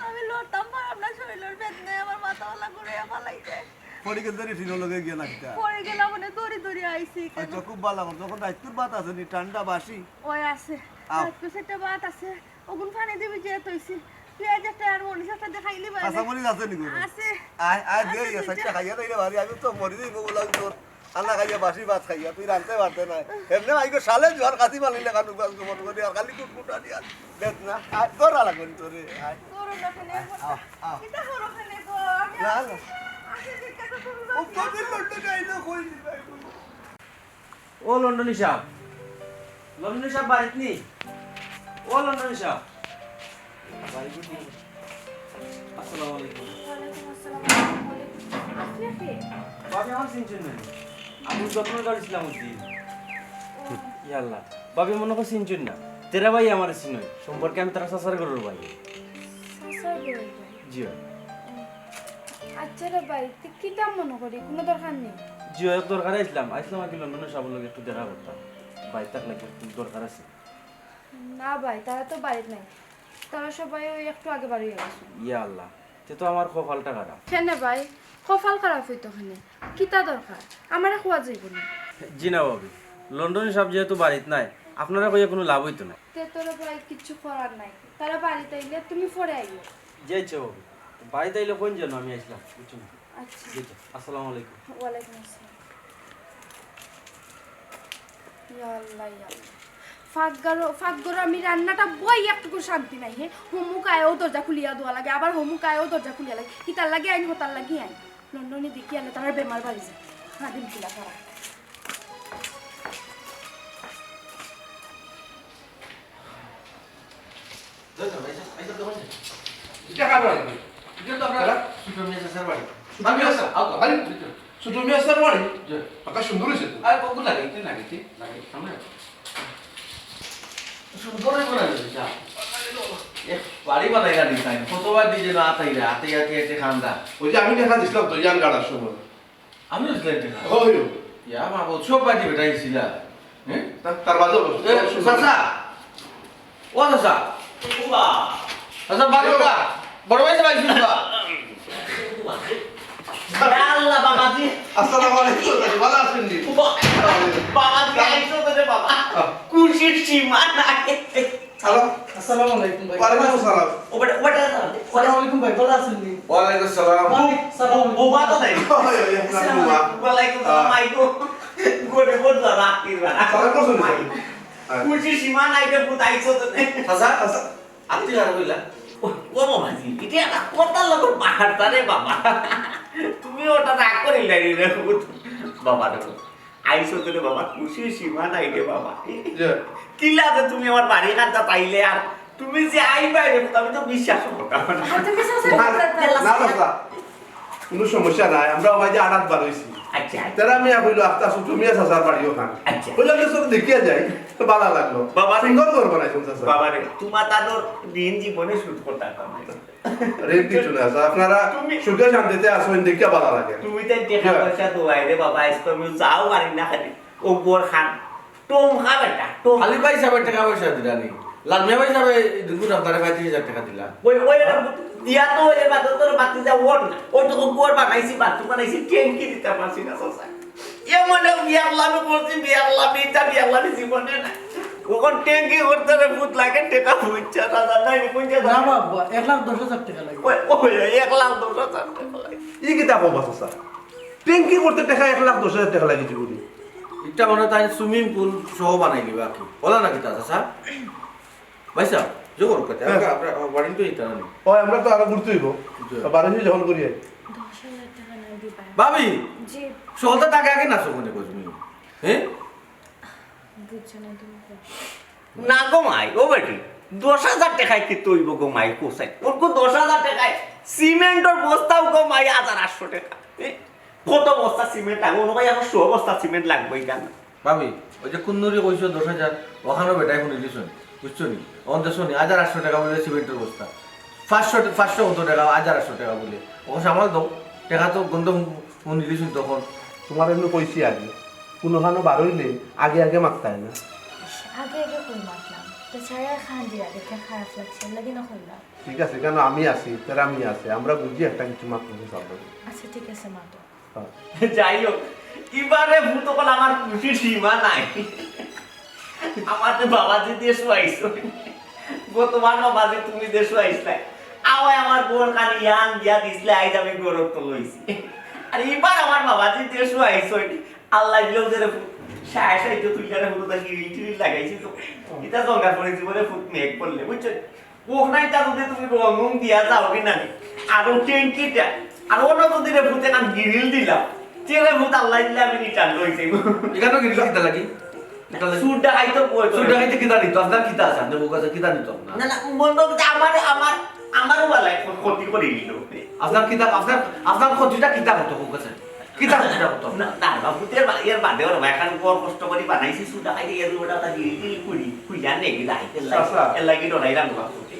আমি লড়তাম পারলাম না, শরীরের বেদনায় আমার মাথাওয়ালা ঘুরে ফালাইছে। পরিকের ধরে ফিনো লগে গিয়া না কিতা পরে গেলাম মানে দড়ি দড়ি আইছি কেন আচ্ছা খুব ভালো যখন রাইতুর বাত আছে নি ঠান্ডা বাসি ওই আছে আও। একটু সেটা বাত আছে ওগুন পানি দিবি যে তৈছি পেঁয়াজ একটা আর মরিচ একটা দেখাইলি কাঁচা মরিচ আছে নি গরু আছে আয় আয় দে ইয়া সাইডটা খাইয়া দে ভারি আমি তো মরি যাইব বলা তোর আল্লাহ খাইয়া বাসি ভাত খাইয়া তুই রানতে পারতে না এমনি আইগো সালে জ্বর কাশি মালিলে কানু গাছ মত করি আর খালি কুটকুটা দিয়া দেখ না আয় তোর আলা করি তোরে আয় তোর ওখানে কিটা তোর ওখানে গো আমি না না আসে দিকে তো তুমি ও কদিন লড়তে যাইলো কই দিবাই ও লন্ডনী সাহেব লন্ডনী সাহেব বাড়িতে নি ও লন্ডনী সাহেব আসসালামু আলাইকুম ওয়ালাইকুম আসসালাম আপনি কে বাবি আমার চিনছেন না আমি যত্ন করেছিলাম ওদিন ইয়াল্লা বাবি মনে করে চিনছেন না তেরা ভাই আমার চিনই সম্পর্কে আমি তারা সাসার করব ভাই সাসার বই জিও আচ্ছা রে ভাই তুই কি দাম মনে করি কোনো দরকার নেই জিও এক দরকার আইছিলাম আর কি লন্ডনে সব লোক একটু দেখা করতাম ভাই তাক লাগে একটু দরকার আছে না ভাই তারা তো বাড়িতে নাই তারা সবাই ওই একটু আগে বাড়ি গেছে ইয়া আল্লাহ তে তো আমার কপালটা খারাপ কেন ভাই কপাল খারাপ হইতো ওখানে কিতা দরকার আমার খোয়া যাইব না জি না বাবি লন্ডনে সব যেহেতু বাড়িতে নাই আপনারা কইয়া কোনো লাভ হইতো না তে তোর ভাই কিচ্ছু করার নাই তারা বাড়িতে আইলে তুমি পরে আইও যাইছে বাবি বাড়িতে আইলে কোন জন্য আমি আসলাম বুঝছো না আচ্ছা যাইছে আসসালামু আলাইকুম ওয়ালাইকুম আসসালাম ইয়া আল্লাহ ইয়া আল্লাহ ফাঁকগরো আমি রান্নাটা বই একটুকু শান্তি নাই হে হোমুক আয়ও দরজা খুলিয়া দেওয়া লাগে আবার হোমুক আয়ও দরজা খুলিয়া লাগে কিতার লাগে আইন হতার লাগি আইন লন্ডনে দেখি আলে তার বেমার বাড়ি যায় হাদিম কিলা করা এটা কার বাড়ি এটা তো আপনারা সুপ্রিম স্যার বাড়ি আমি আসা আও বাড়ি শুধু আমি আসার বাড়ি আকাশ সুন্দর হয়েছে তো আর কত লাগে কি লাগে কি লাগে সামনে সুন্দরই করে দিয়েছে বাড়ি বানাই গাড়ি তাই কতবার দিয়ে যেন আতাই এসে খান্দা ওই যে আমি দেখা দিছিলাম তো ইয়ান গাড়ার সময় আমি দেখা ওই ইয়া মা সব বাড়ি বেটাইছিল হ্যাঁ তার বাদে চাচা ও চাচা বাবা চাচা বাড়িটা বড় ভাই সবাই শুনবা আল্লাহ বাবাজি আসসালামু আলাইকুম ভালো আছেন জি বাবাজি আইছো তো রে বাবা খুশির সীমা নাই হ্যালো আসসালামু আলাইকুম ভাই ওয়ালাইকুম আসসালাম ওটা ওটা আসসালামু আলাইকুম ভাই ভালো আছেন নি ওয়ালাইকুম আসসালাম সালাম বোবা তো নাই আপনার বুয়া ওয়ালাইকুম সালাম আইকো গোটে গোট ধরা কিবা সালাম করছেন খুশির সীমা নাই রে পুত আইছো তো চাচা আপনি আর কইলা ও বাবাজি এটা একটা কথার লগত পাহাড়টা রে বাবা তুমি ওটা রাগ করিলে রে বাবা দেখো আইসো তো রে বাবা খুশির সীমা নাই রে বাবা যে কিলা যে তুমি আমার বাড়ি কাটা পাইলে আর তুমি যে আইবা রে আমি তো বিশ্বাস করতাম না না না কোনো সমস্যা নাই আমরা ভাই যে আড়াত বার হইছি আচ্ছা তারা আমি কইলো আফতা শুধু মিয়া সাসার বাড়ি ওখানে আচ্ছা। বললাম যে সব দেখিয়া যাই তো ভালো লাগলো বাবা রে। সুন্দর ঘর বানাইছেন সাসা বাবা রে তোমার তাদের দিন জীবনে শুট করতে রেট কিছু না স্যার আপনারা তুমি- সুখে শান্তিতে আসবেন দেখিয়া ভালো লাগে তুমি তো টাকা পয়সা দোয়াই রে বাবা আজকে আমি যাও পারি না খালি ও বোর খান টোম খা বেটা টোম খালি ভাই সাহেব টাকা পয়সা দিলা নি লালমিয়া ভাই সাহেব দুপুর আপনারে 35,000 টাকা দিলা ওই ওই দিয়া তো ওই বাদ তোর বাতি যা ওট ওই তো গোর বানাইছি বাথরুম বানাইছি ট্যাঙ্কি দিতে পারছি না সসা এ মনে বিয়াল্লা আমি বলছি বিয়াল্লা বিটা বিয়াল্লা জীবনে না ওখন ট্যাঙ্কি করতে রে ভূত লাগে টাকা বুঝছা দাদা নাই বুঝছা না বাবা 1,10,000 টাকা লাগবে ওই ওই 1,10,000 টাকা লাগে ই কিতা কম আছে স্যার ট্যাঙ্কি করতে টাকা 1,10,000 টাকা লাগিছে বলি এটা মনে তাই সুইমিং পুল সহ বানাই দিবা কি বলা নাকি চাচা ভাই সাহেব জোর করতে আপনার বাড়ি তো এটা না ওই আমরা তো আরো ঘুরতে হইব বারোশো যখন করি 10,000 টাকা নাই দিবা ভাবি জি সলতে টাকা আগে না সখনে কই তুমি হ্যাঁ বুঝছো না তুমি না গো মাই ও বেটি 10,000 টাকায় কি তৈব গো মাই কোসাই ওর কো 10,000 টাকায় সিমেন্টের বস্তাও গো মাই 1,800 টাকা কত বস্তা সিমেন্ট লাগবে ওনো ভাই আমার 100 বস্তা সিমেন্ট লাগবে কেন ভাবি ওই যে কুন্নুরি কইছো 10,000 ওখানেও বেটাই শুনি দিছুন বুঝছো নি অন দেশো নি 1,800 টাকা বলে সিমেন্টের বস্তা 500 কত টাকা 1,800 টাকা বলে ওখানে সামাল দাও টাকা তো গন্ধ শুনি দিছুন তখন তোমার এমনি কইছি আগে কোনোখানো বারইলে আগে আগে মাগতায় না আগে আগে কই মাতলাম তো ছায়া খান দিয়া দেখে খারাপ লাগছে লাগি না কইলা ঠিক আছে কেন আমি আছি তারা আমি আছে আমরা বুঝি একটা কিছু মাগতে চাবো আচ্ছা ঠিক আছে মাতো যাই হোক এবারে ভূত বল আমার খুশির সীমা নাই আমার তো বাবাজি দিয়ে শুয়াইছো তোমার বাবাজি তুমি দেশো আইসলাই আওয়াই আমার বোন কানি ইয়ান দিয়া দিসলে আইজ আমি গরব তো লইছি আর এবার আমার বাবাজি দেশো আইছো আল্লাহ দিলেও যে সায় সাই তো তুই যারা হলো তাকে টিল লাগাইছি তো এটা জঙ্গা করে জীবনে ফুট মেঘ পড়লে বুঝছো ওখানটা যদি তুমি রঙ দিয়া যাও কি না আরো টেঙ্কিটা আর অন্য যদি ফুটে কান গিরিল দিলাম চেলে ফুট আল্লাহ দিলে আমি রিটার্ন লইছি এখানে গিরিল কিতা লাগি সুরটা আইতো কই সুরটা খাইতে কিতা নিত আপনার কিতা আছে আপনি বোকাছে কিতা নিত না না না বন্ধ আমারও বালাই ক্ষতি করে দিল আপনার কিতা আপনার ক্ষতিটা কিতা হতো বোকাছে কিতা ক্ষতিটা হতো না না বাবুতে এর বাদে ওর এখন বড় কষ্ট করে বানাইছি সুরটা খাইতে এর ওটা তা গিরিল কুড়ি কুইয়া নে গিলা আইতে এর লাগি ডরাইলাম বাবুতে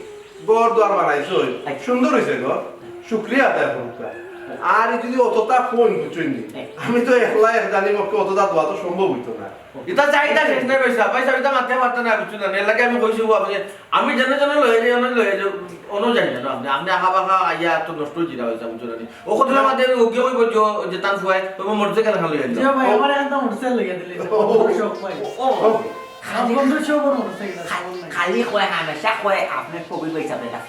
গড় দ্বার বানাইছো সুন্দর হয়েছে গো শুক্রিয়া আদায় করুক আর যদি অতটা ফোন বুঝুননি আমি তো একলা এক জানি পক্ষে অতটা দোয়া তো সম্ভব হইতো না এটা চাইতা শেষ নাই পয়সা পয়সা এটা মাথা মারতে না বুঝছো না এর লাগে আমি কইছি আপনি আমি জানে জানে লয়ে যাই অন্য জানি না আপনি আপনি আহা বাহা আইয়া তো নষ্ট হয়ে যাবে পয়সা বুঝছো না ও কথা মাঝে ওকে কইব যে তান ফুয়াই তবে মরতে কেন খালি হয়ে যে যায় ভাই আমার একটা মোটরসাইকেল লাগিয়ে দিলে শখ পাই বন্ধু সব মোটরসাইকেল আছে খালি কয় হামেশা কয় আপনি কবি পয়সা বেটা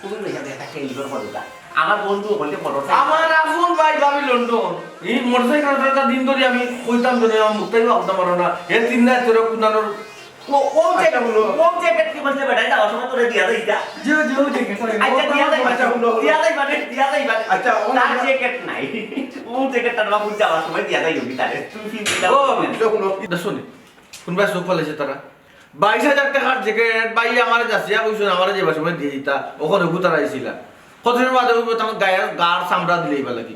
কবি পয়সা বেটা খেলবার পড়া আমার বন্ধু বলতে মোটরসাইকেল আমার আপন ভাই ভাবি লন্ডন এই মোটরসাইকেলটা দিন ধরে আমি কইতাম ধরে আমার মুখটাই ভাবতে পারো না এর তিন না তোর কুনানোর কোন জ্যাকেট কি বলতে বেটা এটা অসময় তোরে দিয়া দেই যা যে জ্যাকেট আচ্ছা দিয়া দেই মানে আচ্ছা, তার জ্যাকেট নাই ও জ্যাকেটটা না বুঝ যাওয়ার সময় দিয়া দেই ওই তারে তুমি ফিল দিলা ও এটা শুনি কোনবা সব ফলেছে তারা 22,000 টাকার জ্যাকেট ভাই আমার যাচ্ছিয়া কইছেন আমার যে সময় দিয়ে দিতা ওখানে গুতার আইছিলা কতদিন বাদে তোমার গার চামড়া দিলেই পালা কি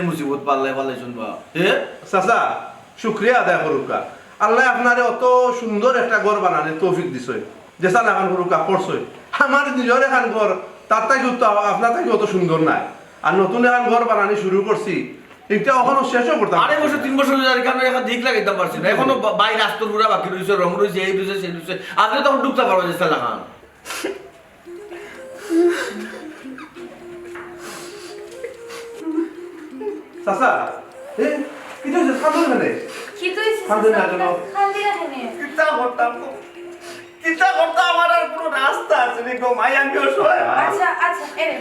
মুসিবত পাল্লাই শুনবা চাচা শুক্রিয়া আদায় করুক আল্লাহ আপনারে অত সুন্দর একটা ঘর বানানোর তৌফিক দিছে যেসা লাগান করুক পড়ছে আমার নিজের এখন ঘর তার থেকে আপনার থেকে অত সুন্দর নাই আর নতুন এখন ঘর বানানি শুরু করছি এটা এখনো শেষও করতাম 2 বছর 3 বছর ধরে কারণে এখন দিক লাগাইতে পারছি না এখনো বাইরে আস্তর পুরা বাকি রয়েছে রং রয়েছে এই রয়েছে সেই রয়েছে আজকে তখন ডুবতে পারবো যেসা লাগান চাচা এটা হচ্ছে সামনে মানে কি কইছিস খান্দে না কেন? খান্দি রাখেনি কিতা করতাম আমার আর কোনো রাস্তা আছে নি গো মাই আমি অসহায় আচ্ছা আচ্ছা এরে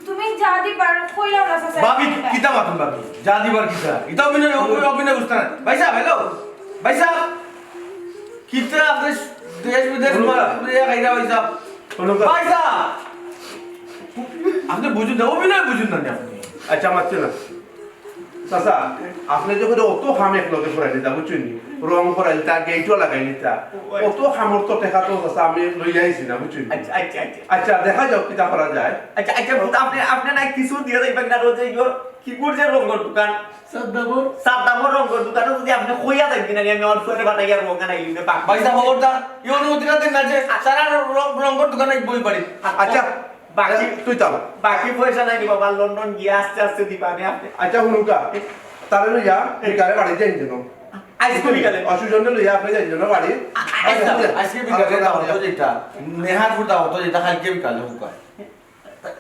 তুমি যা দিবার কইলাও না চাচা ভাবি কিতা মাতুন ভাবি যা দিবার কিতা এটা অভিনয় বুঝতে না ভাই সাহেব হ্যালো ভাই সাহেব কিতা আপনি দেশ বিদেশ পুরিয়া খাইরা ভাই সাহেব ভাই সাহেব আপনি বুঝুন না অভিনয় বুঝুন না আপনি আচ্ছা মারছে না চাচা আপনি যখন অত খাম এক লগে করাই নিতা বুঝছেন রং করাই নিতা গেইটও লাগাই নিতা অত খামর তো টেকা তো চাচা আমি লই আইছি না বুঝছেন আচ্ছা আচ্ছা আচ্ছা আচ্ছা দেখা যাও কিতা করা যায় আচ্ছা আচ্ছা আপনি না কিছু দিয়ে দিবেন না রোজ এই কি গুড়ের রঙের দোকান সাদ্দামর রঙের দোকানে যদি আপনি কইয়া দেখবেন আমি আমার ফোনে বাটাই আর রঙা নাই লিনে পাক ভাই সাহেব খবরদার এই অনুমতিটা দেন না যে সারা রঙের দোকানে বই পারি আচ্ছা বাকি তুই তাও বাকি পয়সা নাই বাবা লন্ডন গিয়ে আস্তে আস্তে দিবানে আপনি আচ্ছা হুনুকা তাহলে লইয়া বিকালে বাড়ি যাই যেন আজকে বিকালে অসুজন লইয়া আপনি যাই যেন বাড়ি আজকে বিকালে দাও তো যেটা নেহাত ফুটা হতো যেটা কালকে বিকালে হোক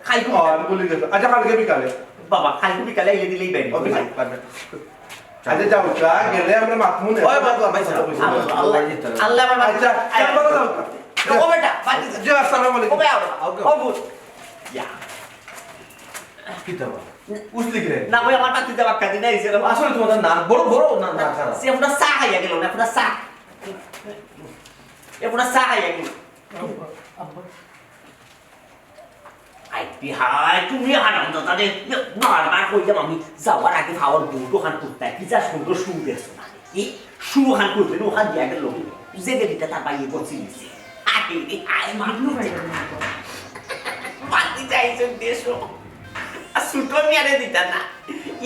খাইকু বলি গেছে আচ্ছা কালকে বিকালে বাবা খাইকু বিকালে এলে দিলেই বাইরে আচ্ছা যাও গেলে আমরা মাতমুনে ওই বাবা ভাই সাহেব আল্লাহ আল্লাহ আমার আচ্ছা চলো যাও ও বেটা বাকি জি আসসালামু আলাইকুম ওকে ও বুঝ ইয়া কিতা উসলি গরে না ভাই আমার পাতি দেওয়া কাটি নাই সে আসলে তোমাদের না বড় বড় না না খারাপ সে পুরা সা খাইয়া গেল না পুরা সা এ পুরা সা খাইয়া গেল আই বিহাই তুমি আনন্দ তাদের বারবার কইলাম আমি যাওয়ার আগে খাওয়ার দুটো খান করতে কি যা সুন্দর শু দেখছো না এই শু খান করবে না ওখান দিয়ে গেল যে গেলিটা তার বাইরে করছি নিছে আগে আই মারলু ভাই মারতে চাইছো দেশো আর সুটো মিয়ারে দিতা না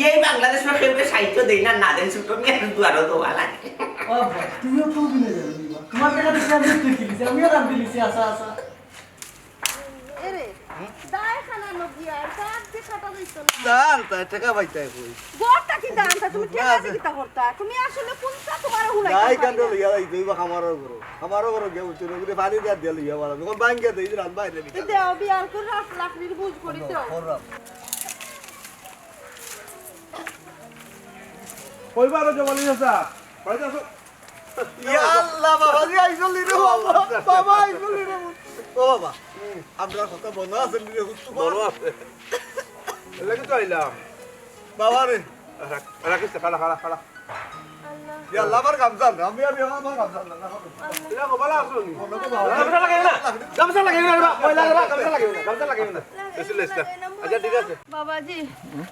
এই বাংলাদেশের খেলতে সাহিত্য দেই না না দেন সুটো মিয়ারে দুয়ারও দোয়া লাগে তুমিও তো বিলে যাবে তোমার টাকা দিছি আমি তুই কিলিছি আমিও রাত দিলিছি আসা আসা এরে দায় খানা নগিয়া কাট দি কাটা দিছ দান তাই টাকা পাইতে কই গোটা কি দাম তা তুমি কেন দিতা করতা তুমি আসলে কোনটা তোমার হুলাই গাই কান্দ লইয়া যাই তুই বা খামারও বড় গে উঠে নগরে পানি দিয়া লইয়া বলা কোন বাঙ্গা দেই রাত বাইরে নি দেও বিয়ার করে রাত লাকড়ির বুঝ করি দেও কইবারও জমালি চাচা বাড়িতে আসো ইয়াল্লাহ বাবাজি আইছলি রে বাবা বাবা আইছলি রে ও বাবা আমরা কথা বনা আছে রে বলো আছে লাগে তো আইলাম বাবা রে রাখিস খালা খালা খালা ইয়াল্লাহ আমার গামছা না আমি আমার গামছা না এটা গোবালা আসুন গামছা লাগে না গামছা লাগে না ময়লা লাগে না গামছা লাগে না বেশি লেস্তা আচ্ছা ঠিক আছে বাবাজি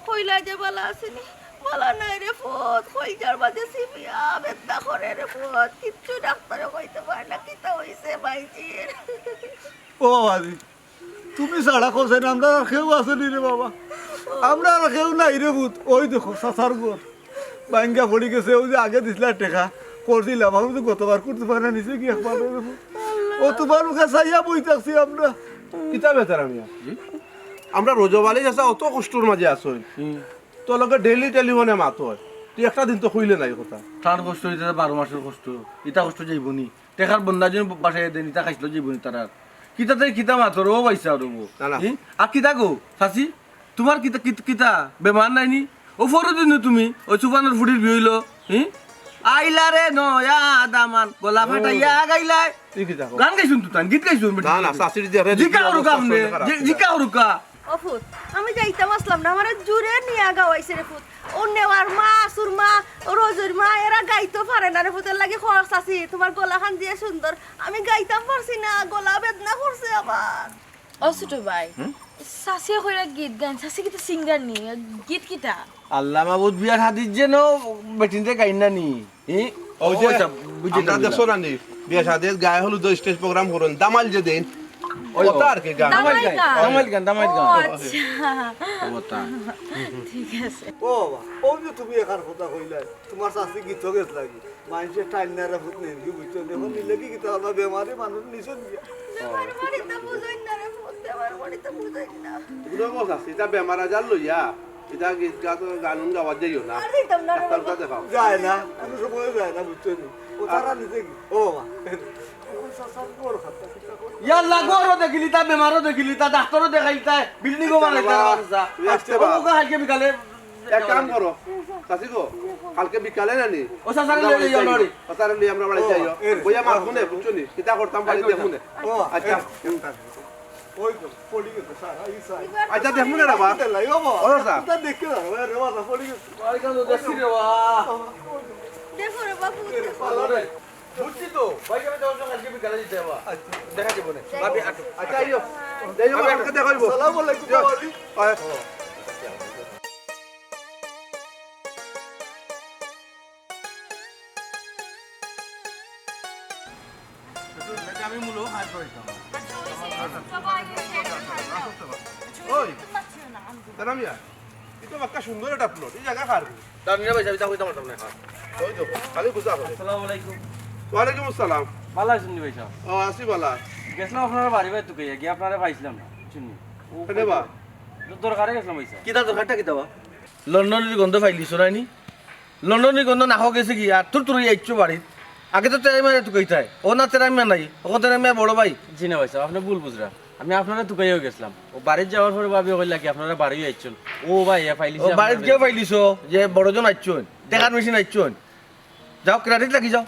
কইলা যে বালা আসেনি বালা নাই রে ফুত কইজার বাজে সিপিয়া বেদনা করে রে ফুত কিচ্ছু ডাক্তারে কইতে পারে না কিতা হইছে বাইজির ও বাবাজি তুমি সাড়া কোসেন আমরা আর কেউ আসেনি রে বাবা আমরা আর কেউ নাই রে ভূত ওই দেখো সাসার ঘর বাঙ্গা পড়ে গেছে ওই যে আগে দিছিলা টেকা করছিলাম আমি তো গতবার করতে পারি না নিচে কি একবার রে ভূত ও তোমার মুখে চাইয়া বই থাকছি আমরা কিতা বেতার আমি আমরা রোজবালি যাচ্ছে অত কষ্টর মাঝে আসই তোর লগে ডেইলি টেলিফোনে মাত হয় তুই একটা দিন তো কইলে নাই কথা তার কষ্ট হইতে 12 মাসের কষ্ট ইটা কষ্ট যাইবনি টেকার বন্ধা জন বাসায় দেন ইটা খাইছিল যাইবনি তারা কিতাতে কিতা মাতর ও পয়সা রবো না, না। আর কিতা গো সাসি তোমার কিতা কিতা বেমার নাইনি ও ফরো দিন তুমি ওই সুপানোর ফুটির বিইলো আইলা রে নয়া দামান গলা ফাটাইয়া গাইলাই তুই কিতা কও গান গাইছুন তুই গীত গাইছুন না না শাশুড়ি দিয়ে রে জিকা হরুকা আমনে জিকা হরুকা ও ফুত আমি যাইতাম আসলাম না আমার জুরে নিয়ে গাওয়াইছে রে ফুত ও নেওয়ার মা আসুর মা রোজুর মা এরা গাইতে পারে না রে ফুতের লাগে খরচ আছে তোমার গলা খান দিয়ে সুন্দর আমি গাইতাম পারছি না গলা বেদনা করছে আবার ও ছোট ভাই শাসিয়া কইরা গীত গান শাসি কিতা সিঙ্গার নি গীত কিতা আল্লাহ মাবুদ বিয়ার হাদিস যেন বেটিনতে গাইনা নি ওই যে আমরা দেখছো না নি বিয়া শাদির গায়ে হলুদ স্টেজ প্রোগ্রাম করুন দামাল যে দেন ওটা আর কি গান দামাল গান। দামাল গান ও আচ্ছা ওটা ঠিক আছে ও বাবা ও যে তুমি একার কথা কইলা তোমার শাস্তি গীত গেছ লাগি মানুষের টাইম না রে ভূত নেই কি বুঝছো দেখো নিলে কি কিতা হবে বেমারে মানুষ নিছন গিয়া দেবার বাড়িতে বুঝাই না রে ফুত দেবার বাড়িতে বুঝাই না এগুলো কথা এটা বেমার আজার লইয়া এটা গীত গান গাওয়া যাইও না আর দিতাম না রে ডাক্তার বাবা। কাছে দেখাও যায় না কোনো সময় যায় না বুঝছো নি ও তারা নিতে কি ও বাবা ও সাসার ঘর খাতা কিতা কর ইয়াল্লা গরো দেখিলি তা বেমারও দেখিলি তা ডাক্তারও দেখাইলি তা বিল্ডিংও বানাইতে পারছা তুই আসতে বা। ও কালকে বিকালে এক কাম করো চাচি গো কালকে বিকালে নানি ও সাসারে লই যাও নড়ি সাসারে লই আমরা বাড়ি যাইও বইয়া মার শুনে বুঝছো নি কিতা করতাম বাড়িতে শুনে ও আচ্ছা ওই তো পড়ি গেছে সারা এই সাই আচ্ছা দেখমু না বাবা তে লাই বাবা ও স্যার তা দেখে না রে বাবা পড়ি গেছে বাড়ি কান দেখছি রে ওয়া দেখো রে বাবু ভালো রে বুঝছি তো ভাই কেমন যাও কালকে বিকালে যেতে হবে দেখা যাবে না ভাবি আটো আচ্ছা আইও যাইও কালকে দেখাইব আসসালামু আলাইকুম বাবাজি আমি মূলো হাত কইতাম ওই তারামিয়া এটা বাক্কা সুন্দর একটা প্লট এই জায়গা কার দাঁড়িয়ে ভাই যাবি তা কইতাম না ওই তো খালি বুঝা করে আসসালামু আলাইকুম ওয়ালাইকুম আসসালাম ভালো আছেন ভাই সাহেব ও আসি বালা গেছিলাম আপনারা বাড়ি বাড়ি তুকে গিয়ে আপনারা পাইছিলাম না শুনি কেনে বা দরকারে গেছিলাম ভাই সাহেব কিতা দরকারটা কিতা বা লন্ডনের গন্ধ ফাইলি শোনায়নি লন্ডনের গন্ধ নাখো গেছে কি আর তোর তোর আইছো বাড়িত আগে তো তেরা মেয়ে তুই কইতাই ও না তেরা মেয়ে নাই ও তেরা মেয়ে বড় ভাই জি না ভাই সাহেব আপনি ভুল বুঝরা আমি আপনারা তুকাইও গেছিলাম ও বাড়িতে যাওয়ার পরে ভাবি কইলা কি আপনারা বাড়ি আইছেন ও ভাই এ ফাইলি ও বাড়িত কেউ ফাইলিছো যে বড়জন আইছন টেকার মেশিন আইছন যাও ক্রেডিট লাগি যাও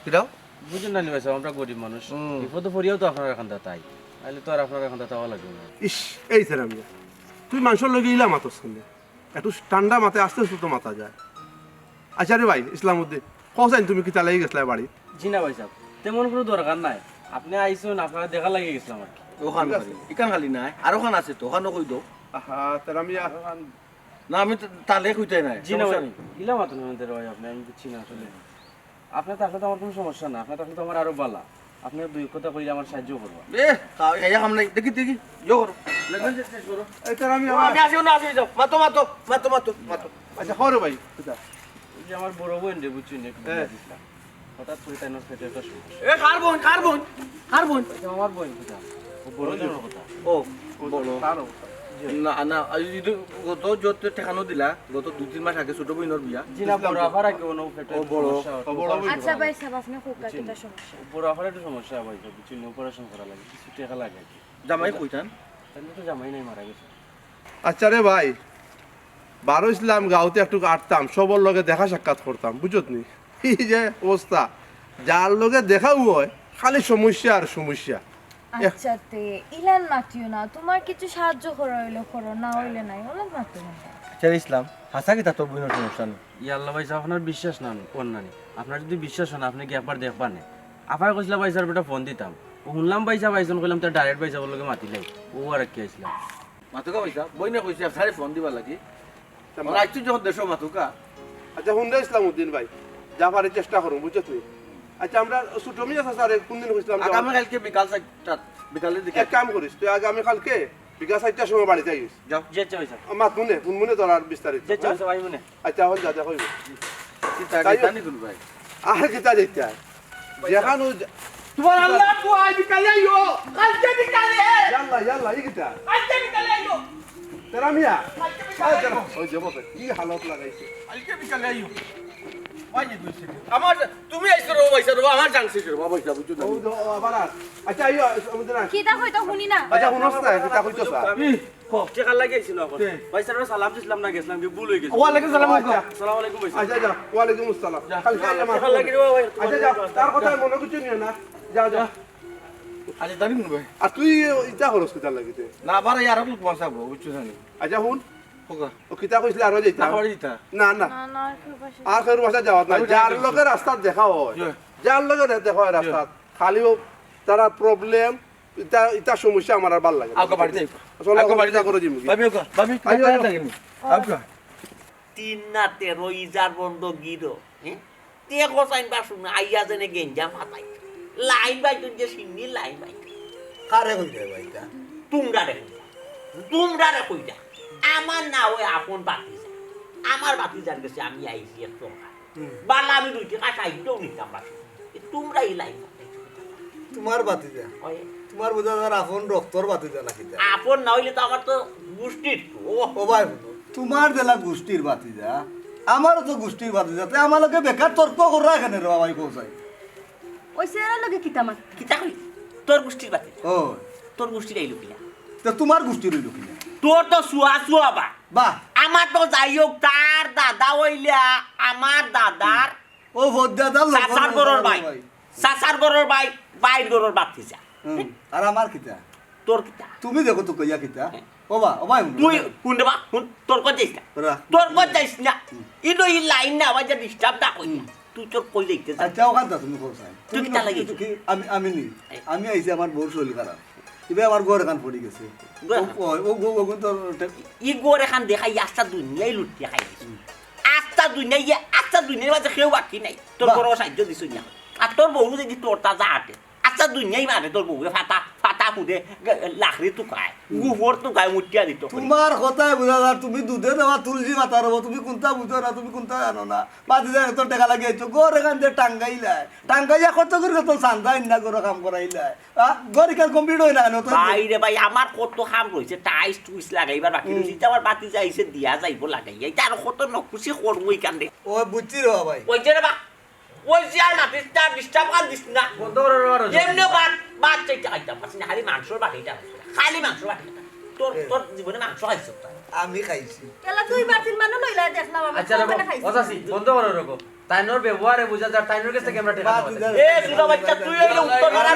কিটাও বুঝুন না নি ভাই সাহেব আমরা গরিব মানুষ বিপদ পড়িয়াও তো আপনারা এখান তাই তাইলে তো আর আপনারা এখান তাওয়া লাগবে না ইস এই তারামিয়া তুই মানুষের লগে ইলা মাতস কেনে একটু ঠান্ডা মাথায় আস্তে আস্তে তো মাথা যায় আচ্ছা রে ভাই ইসলামউদ্দিন কসাইন তুমি কি চালাই গেছলা বাড়ি জি না ভাই সাহেব তেমন কোনো দরকার নাই আপনি আইছেন আপনারা দেখা লাগে গেছিলাম আর কি ওখান খালি ইকান খালি নাই আর ওখান আছে তো ওখানে কই দাও আহা তারামিয়া না আমি তো তালে কইতাই নাই জি না সমস্যা ভাই নেই। ইলা মাতুন আমাদের ভাই আপনি আমি বুঝছি না আসলে আপনার থাকলে তো আমার কোনো সমস্যা না আপনার থাকলে তো আমার আরো ভালো আপনি দুই কথা কইলে আমার সাহায্য করবা এ খাইয়া খাম নাই দেখি দেখি জো করো লেগন যে শেষ করো এই তারামিয়া আমি আসিও না আসিও যাও মাতো মাতো মাতো মাতো মাতো আচ্ছা হরে ভাই কিতা এই যে আমার বড় বোন রে বুঝছেন একটু হ্যাঁ। দিছিলাম হঠাৎ করে তাই নষ্ট পেটে একটা সমস্যা এ কার বোন কার বোন কার বোন এটা আমার বোন কথা ও বড় জনের কথা ও বলো না না ಇದು গত যত ঠেকানো দিলা গত 2-3 মাস আগে ছোট বোনের বিয়া জি না বড় আবার আগে কোনো পেটে ও বড়, সমস্যা ও বড় বোন। আচ্ছা ভাই সাহেব আপনি কোকা কিতা সমস্যা বড় আবার একটু সমস্যা ভাই বুঝছেন অপারেশন করা লাগে কিছু টাকা লাগে আর কি। জামাই কইতান তাহলে তো জামাই নাই মারা গেছে আচ্ছা রে ভাই বারো ইসলাম গাঁওতে একটু আটতাম সবর লগে দেখা সাক্ষাৎ করতাম বুঝত নি এই যে অবস্থা যার লগে দেখাও হয় খালি সমস্যা আর সমস্যা। আচ্ছা তে ইলান মাতিও না, তোমার কিছু সাহায্য করা হইলে করো, না হইলে নাই, ওলা মাতিও না। আচ্ছা ইসলাম হাসা কি তা তোর বোনের সমস্যা নেই। ইয়াল্লা ভাই সাহেব আপনার বিশ্বাস না অন্যানি, আপনার যদি বিশ্বাস হয় না আপনি কি একবার দেখবার নেই। আপার কইছিলাম ভাই স্যার বেটা ফোন দিতাম, ও শুনলাম ভাই সাহেব আইসন, কইলাম তার ডাইরেক্ট ভাই সাহেবের লগে মাতিলাই, ও আর কি আইসলাম। মাতুকা পয়সা বই না কইছি সারে ফোন দিবা লাগি আমরা আইছি যখন দেশ মাতুকা। আচ্ছা হুন্ডা ইসলামউদ্দিন ভাই যা পারি চেষ্টা করুন বুঝছো তুই। আচ্ছা আমরা ছোট মিয়া স্যার কোন দিন কইছিলাম আগামী কালকে বিকাল 4টা বিকালের দিকে এক কাম করিস তুই আগামী কালকে বিকাল 4টার সময় বাড়িতে আইস। যাও। যেতে ভাই সাহেব, মাত মুনে তোর আর বিস্তারিত। যেতে ভাই সাহেব, আই মনে। আচ্ছা হল যা কইব কি তাই জানি কোন ভাই আর কিতা দেখতে যেখানে তোমার আল্লাহ তো আই বিকালে আইও কালকে বিকালে ইয়াল্লা ইয়াল্লা ই কিতা কালকে বিকালে আইও তেরা মিয়া ওই যে বসে কি হালত লাগাইছে। কালকে বিকালে আইও ওই যে কইছি আমার তুমি আইছো রো পয়সা রো আমার জানছি রো পয়সা বুঝছো না। ও আবার আচ্ছা আইও আমাদের কিতা হইতো শুনি না। আচ্ছা শুনছ না কিতা কইছো স্যার টেকা লাগে আইছিল এখন ভাই স্যার সালাম দিছিলাম না, গেছিলাম কি ভুল হয়ে গেছে। ওয়ালাইকুম সালাম। আসসালামু আলাইকুম ভাই সাহেব। আচ্ছা যা ওয়ালাইকুম আসসালাম কালকে আইয়া মাত টেকা লাগে রে ভাই। আচ্ছা যা তার কথা মনে কিছু নিও না যা যা। আচ্ছা জানি কোন ভাই আর তুই ইটা খরচ কিতা লাগিতে না আবার ইয়ার লোক বসাবো বুঝছো জানি আচ্ছা শুন ওকা ও কিতা কইছিল আর যাইতা না করে দিতা না না না না আর কেউ পাশে আর কেউ বাসা যাওয়াত না যার লোকের রাস্তা দেখা হয় জয়। যার লোকের দেখা হয় রাস্তা খালিও তারা প্রবলেম ইটা ইটা সমস্যা আমার আর ভাল লাগে আগে বাড়িতে চলো আগে বাড়িতে করে দিমু ভাবি ওকা ভাবি আইও, আইও। লাগেনি আচ্ছা 3 না 13 ইজার বন্ধ গিরো তে গোসাইন বাসু না আইয়া জেনে গেঞ্জা মাথায় লাইন বাই তুই যে সিন্নি লাইন বাই কারে কইতে ভাইটা তোমরা রে কইটা আমার না ওই আপন বাতিজা আমার বাতিজার কাছে আমি আইছি একটু বালা আমি 2 টাকা চাইতেও নিতাম বাসু তোমরাই লাইন তোমার বাতিজা ওই তোমার বুঝার আপন রক্তর বাতিজা নাকি তা? আপন না হইলে তো আমার তো গোষ্ঠীর ও ও ভাই তোমার জেলা গোষ্ঠীর বাতিজা আমারও তো গোষ্ঠীর বাতিজা তাই আমার লগে বেকার তর্ক করা এখানে রে ভাই কোসাই ওই সেরা লগে কিতা মাত কিতা কই তোর গোষ্ঠীর বাতি ও তোর গোষ্ঠীর আইলো কিলা তো তোমার গোষ্ঠীর হইল কিনা তোর তো সুয়া বা বাহ আমার তো যাই হোক তার দাদা হইলা আমার দাদার ও ভদ্দাদার সাসার গরুর ভাই সাসার গরুর ভাই বাইর গরুর বাতি যা আর আমার কিতা তোর কিতা তুমি দেখো তো কইয়া কিতা ও ভাই তুই শুনতে বা শুন তোর কত যাইস না তোর কত যাইস না ইনো ই লাইন না আবার যে ডিস্টার্ব না কই তুই তোর কই যাইতে যা আচ্ছা ওখান তুমি কোসাই তুই কিতা লাগিস? আমি নি আমি আইছি আমার বউর শরীর খারাপ এবার আমার ঘর এখান পড়ে গেছে ও তোর ই গোরে খান দেখাই আস্তা দুনিয়াই লুটিয়া খাই আস্তা দুনিয়ার মাঝে কেউ বাকি নাই তোর বড় সাহায্য দিছ না আর তোর বউ যদি তোর তা যাহাতে আস্তা দুনিয়াই মানে তোর বউ ফাটা ফুটে লাখড়ি টুকায় গুহর টুকায় মুটিয়া দিত তোমার কথাই বুঝা যায় তুমি দুধে দেওয়া তুলসী মাথা রব তুমি কোনটা বুঝো না তুমি কোনটা জানো না বাদি যায় তোর টাকা লাগিয়েছো ঘর এখান দিয়ে টাঙ্গাইলাই টাঙ্গাইয়া কত করে তোর সান্দাই না করে কাম করাইলাই ঘর এখান কমপ্লিট হয় না কেন বাইরে ভাই আমার কত কাম রয়েছে টাইস টুইস লাগাইবার বাকি রয়েছে আমার বাতি যাইছে দিয়া যাইব লাগাইয়া এটা আর কত নকুশি করবো এখান দিয়ে ও বুঝছি রে ভাই ওই যে রে বা ওই যে আর মাতিস না ডিস্টার্ব কান দিস না বন্ধ করে আর এমনি বাদ চাইতে খাইতাম পারছি না খালি মাংসর বাটিটা খালি মাংসর বাটিটা তোর জীবনে মাংস খাইছো আমি খাইছি এলা তুই বাতিল মানে লইলা দেখলাম আমি আচ্ছা খাইনা খাইছি। ওসাসি বন্ধ করে রাখো তাইনোর ব্যবহারে বুঝা যায় তাইনোর কাছে ক্যামেরা টেকা এ সুদা বাচ্চা তুই হইলে উত্তর মারা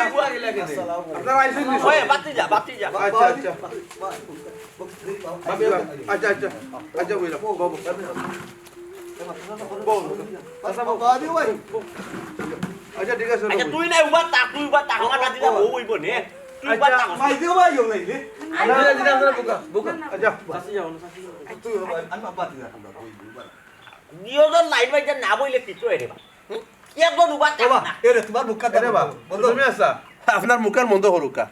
আপনারা আইছেন নি ওই বাতি যা আচ্ছা আচ্ছা আচ্ছা আচ্ছা আচ্ছা বইলা বাবু বাদি ভাই আচ্ছা ঠিক আছে আচ্ছা তুই নাই উবা তা আমার বাতি যা বউ হইব নে তুই উবা তা ভাই দিও ভাই ইও লাইলে বুকা আচ্ছা সাসি যাও না সাসি যাও। তুই ভাই আমি বাতি রাখলাম নিয়োজন লাইন বাই যা না বইলে কিছু এরে বা একজন উবা তা বাবা না এরে তোমার মুখটা আরে বাবা তুমি আসা আপনার মুখের মন্দ হরুকা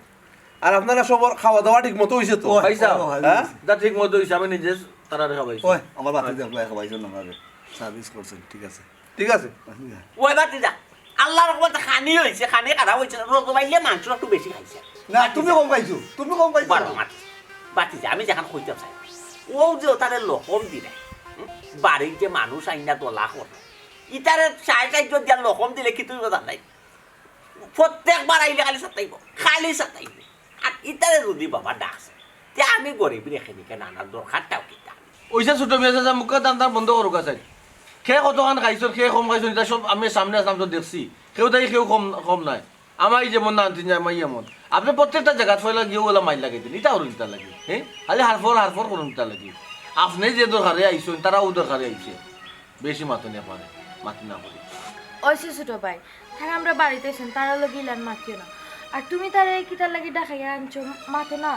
আর আপনারা সবার খাওয়া দাওয়া ঠিক মতো হইছে তো পয়সা হ্যাঁ দা ঠিক মতো হিসাবে নিজে তারা রেখা পাইছে ওই আমার বাতি দেখো খাবাইছো না আমারে সার্ভিস করছেন ঠিক আছে ঠিক আছে ওই বাতি যা আল্লাহর রহমতে খানি হইছে খানি খারাপ হইছে রোজ বাইলে মাংস একটু বেশি খাইছে না তুমি কম পাইছো তুমি কম পাইছো বারো মাটি বাতি যা আমি যখন কইতে চাই ও যে তারে লকম দিলে বাড়ির যে মানুষ আইনা তোলা করে ইটারে সাইড দিয়া লকম দিলে কি তুই কথা নাই প্রত্যেকবার আইলে খালি সাতাইব আর ইটারে যদি বাবা ডাকছে তে আমি গরিব রেখে দিকে নানার দরকারটাও কিতা ওইসা ছোট মেয়ে যা মুখের দাম তার বন্ধ করুক আছে খেয়ে কতখান খাইছো খেয়ে কম খাইছো এটা সব আমি সামনে আসলাম তো দেখছি কেউ তাই কেউ কম কম নাই আমার যেমন না আনতেন আমার এমন আপনি প্রত্যেকটা জায়গা ফয়লা গিয়ে ওলা মাইল লাগাই দিন এটা ওর ইটা লাগে হ্যাঁ খালি হারফর করুন ইটা লাগে আপনি যে দরকারে আইসেন তারাও দরকারে আইছে বেশি মাতো নিয়ে পারে মাতি না পারে ওইসে ছোট ভাই থাক আমরা বাড়িতে এসেন তারা লোক ইলান মাতিও না আর তুমি তার এই কিতার লাগি ডাকাইয়া আনছো মাতে না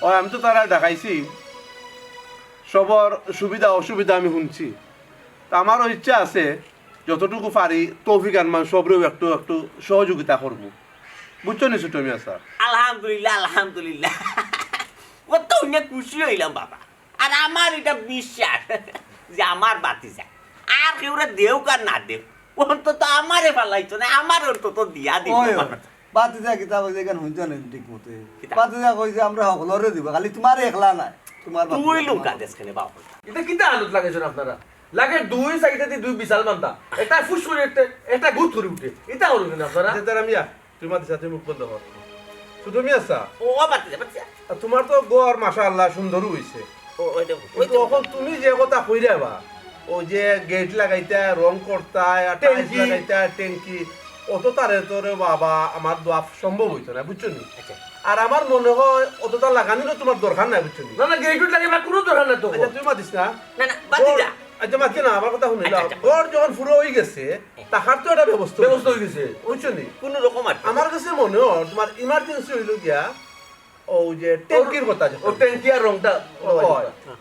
ওই আমি তো তারা দেখাইছি সবর সুবিধা অসুবিধা আমি শুনছি তা আমারও ইচ্ছা আছে যতটুকু পারি তৌফিক আনমান সবরেও একটু একটু সহযোগিতা করবো বুঝছো নি ছোট মিয়া স্যার আলহামদুলিল্লাহ আলহামদুলিল্লাহ কত অনেক খুশি হইলাম বাবা আর আমার এটা বিশ্বাস যে আমার বাতি যায় আর কেউ দেও কার না দেও অন্তত আমারে পালাইতো না আমার অন্তত দিয়া দিব বাতিজা কিতাব যেখানে শুনছো না ঠিক মতে বাতিজা কইছে আমরা সকলরে দিব খালি তোমার একলা নাই তোমার তুই লোকা দেশখানে বাবা এটা কিতা আলোচ লাগাইছেন আপনারা লাগে দুই সাইডে দুই বিশাল বান্দা একটা ফুস করে উঠে একটা গুদ করে উঠে এটা করবেন আপনারা তারা মিয়া তোমার সাথে মুখ বন্ধ কর শুধু মিয়া স্যার ও বাতি যা আর তোমার তো গড় মাশাআল্লাহ সুন্দর হইছে ও ওই কিন্তু এখন তুমি যে কথা কইরাবা ও যে গেট লাগাইতা রং করতা টাইলস লাগাইতা ট্যাঙ্কি অত তারে তোরে বাবা আমার দোয়া সম্ভব হইতো না বুঝছো নি আর আমার মনে হয় অতটা লাগানোর তোমার দরকার নাই বুঝছো নি না না গেট লাগে বা কোনো দরকার না তো আচ্ছা তুমি মাতিস না না না বাতি যা আচ্ছা মাতি না আমার কথা শুনিলা আচ্ছা, আচ্ছা। গড় যখন পুরো হয়ে গেছে তাহার তো একটা ব্যবস্থা হয়ে গেছে বুঝছো নি কোন রকম আর আমার কাছে মনে হয় তোমার ইমার্জেন্সি হইল গিয়া ও যে ট্যাঙ্কির কথা ও ট্যাঙ্কি আর রংটা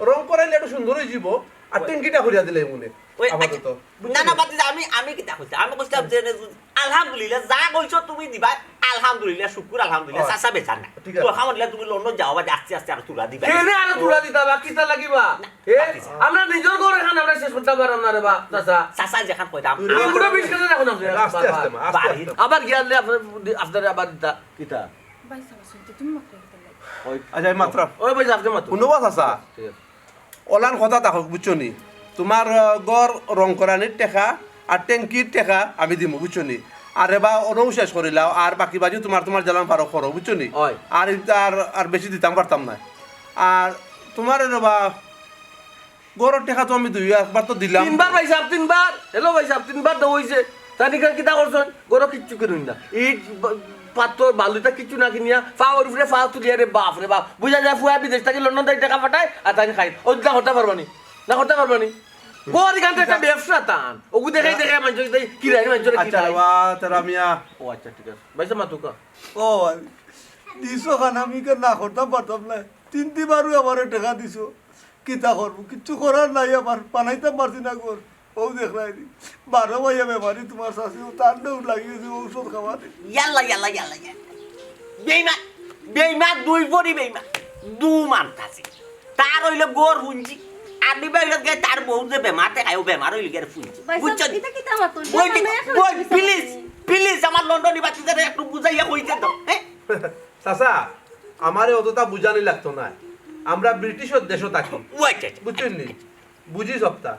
রং করাইলে একটু সুন্দর হয়ে যাব আর ট্যাঙ্কিটা করিয়া দিলে মনে ওই আপাতত না না বাতি যা আমি কিতা কইছি আমি কইছিলাম যে আলহামদুলিল্লাহ যা কইছো তুমি দিবা আলহামদুলিল্লাহ শুকর আলহামদুলিল্লাহ চাচা বেচার না ঠিক আছে। তো আলহামদুলিল্লাহ তুমি লন্ডন যাও বা আস্তে আস্তে আর তুলা দিবা কেনে আর তুলা দিতা বা কিতা লাগিবা আমরা নিজের ঘরে খান আমরা শেষ করতে পারলাম না রে বা চাচা চাচা যেখান কইতাম পুরো বিশ কেজি রাখুন আস্তে আস্তে মা আস্তে বাড়ি আস্তে আবার গিয়ালে আপনার আবার দিতা কিতা ভাই সাবা শুনতে তুমি মাত্র কিতার লাগি আচ্ছা মাত্র ওই ভাই আপনি মাতো শুনবা চাচা ওলান কথা থাকক বুঝছো নি তোমার গড় রং করানির টেকা আর ট্যাঙ্কির টেকা আমি দিমু বুঝছো নি আর এবার অনৌ শেষ করিলাও আর বাকি বাজি তোমার তোমার জ্বালান পারো করো বুঝছো নি হয়। আর আর আর বেশি দিতাম পারতাম না আর তোমার এবা গড়ের টেকা তো আমি একবার তো দিলাম তিনবার ভাই সাহেব তিনবার হ্যালো ভাই সাহেব তিনবার তো হইছে তানিকার কিতা করছেন গরো কিচ্ছু করুন না এই পাথর বালুটা কিছু না কিনিয়া ফাওয়ার উপরে ফাও তুলিয়া রে বাপ রে বাপ বুঝা যায় ফুয়া বিদেশ থেকে লন্ডন থেকে টাকা পাঠায় আর তাই খাই ও না করতে পারবানি না করতে পারবানি গোর এখান থেকে একটা ব্যবসা টান ওগু দেখে দেখে মানুষ কি রাই মানুষ আচ্ছা বাবা তারা মিয়া ও আচ্ছা ঠিক আছে ভাই সাহেব মাতুকা ও দিছো খান আমি কেন না করতাম পারতাম না 3-3বারও আমার টাকা দিছো কিতা করবো কিচ্ছু করার নাই আমার বানাইতাম পারছি না ঘর ও দেখলাই 12 ভাইয়া বেমারি তোমার শাশি তার ডেউট লাগিয়েছে ঔষধ খাওয়া ইয়াল্লা ইয়াল্লা ইয়াল্লা বেইমান দুই ভরি বেইমান দু মানতাছি তার হইলো গোর হুঞ্জি আমি বাইরে গে তার বউ যে বেমাতে খাইও বেমার হইল গের ফুঞ্জি বুঝছো এটা কিতা মাতো ওই প্লিজ প্লিজ আমার লন্ডনি বাচ্চাদের একটু বুঝাইয়া কইতে দাও হ্যাঁ চাচা আমারে অতটা বুঝানি লাগতো না আমরা ব্রিটিশের দেশও থাকি ওই বুঝছেন নি বুঝি সপ্তাহ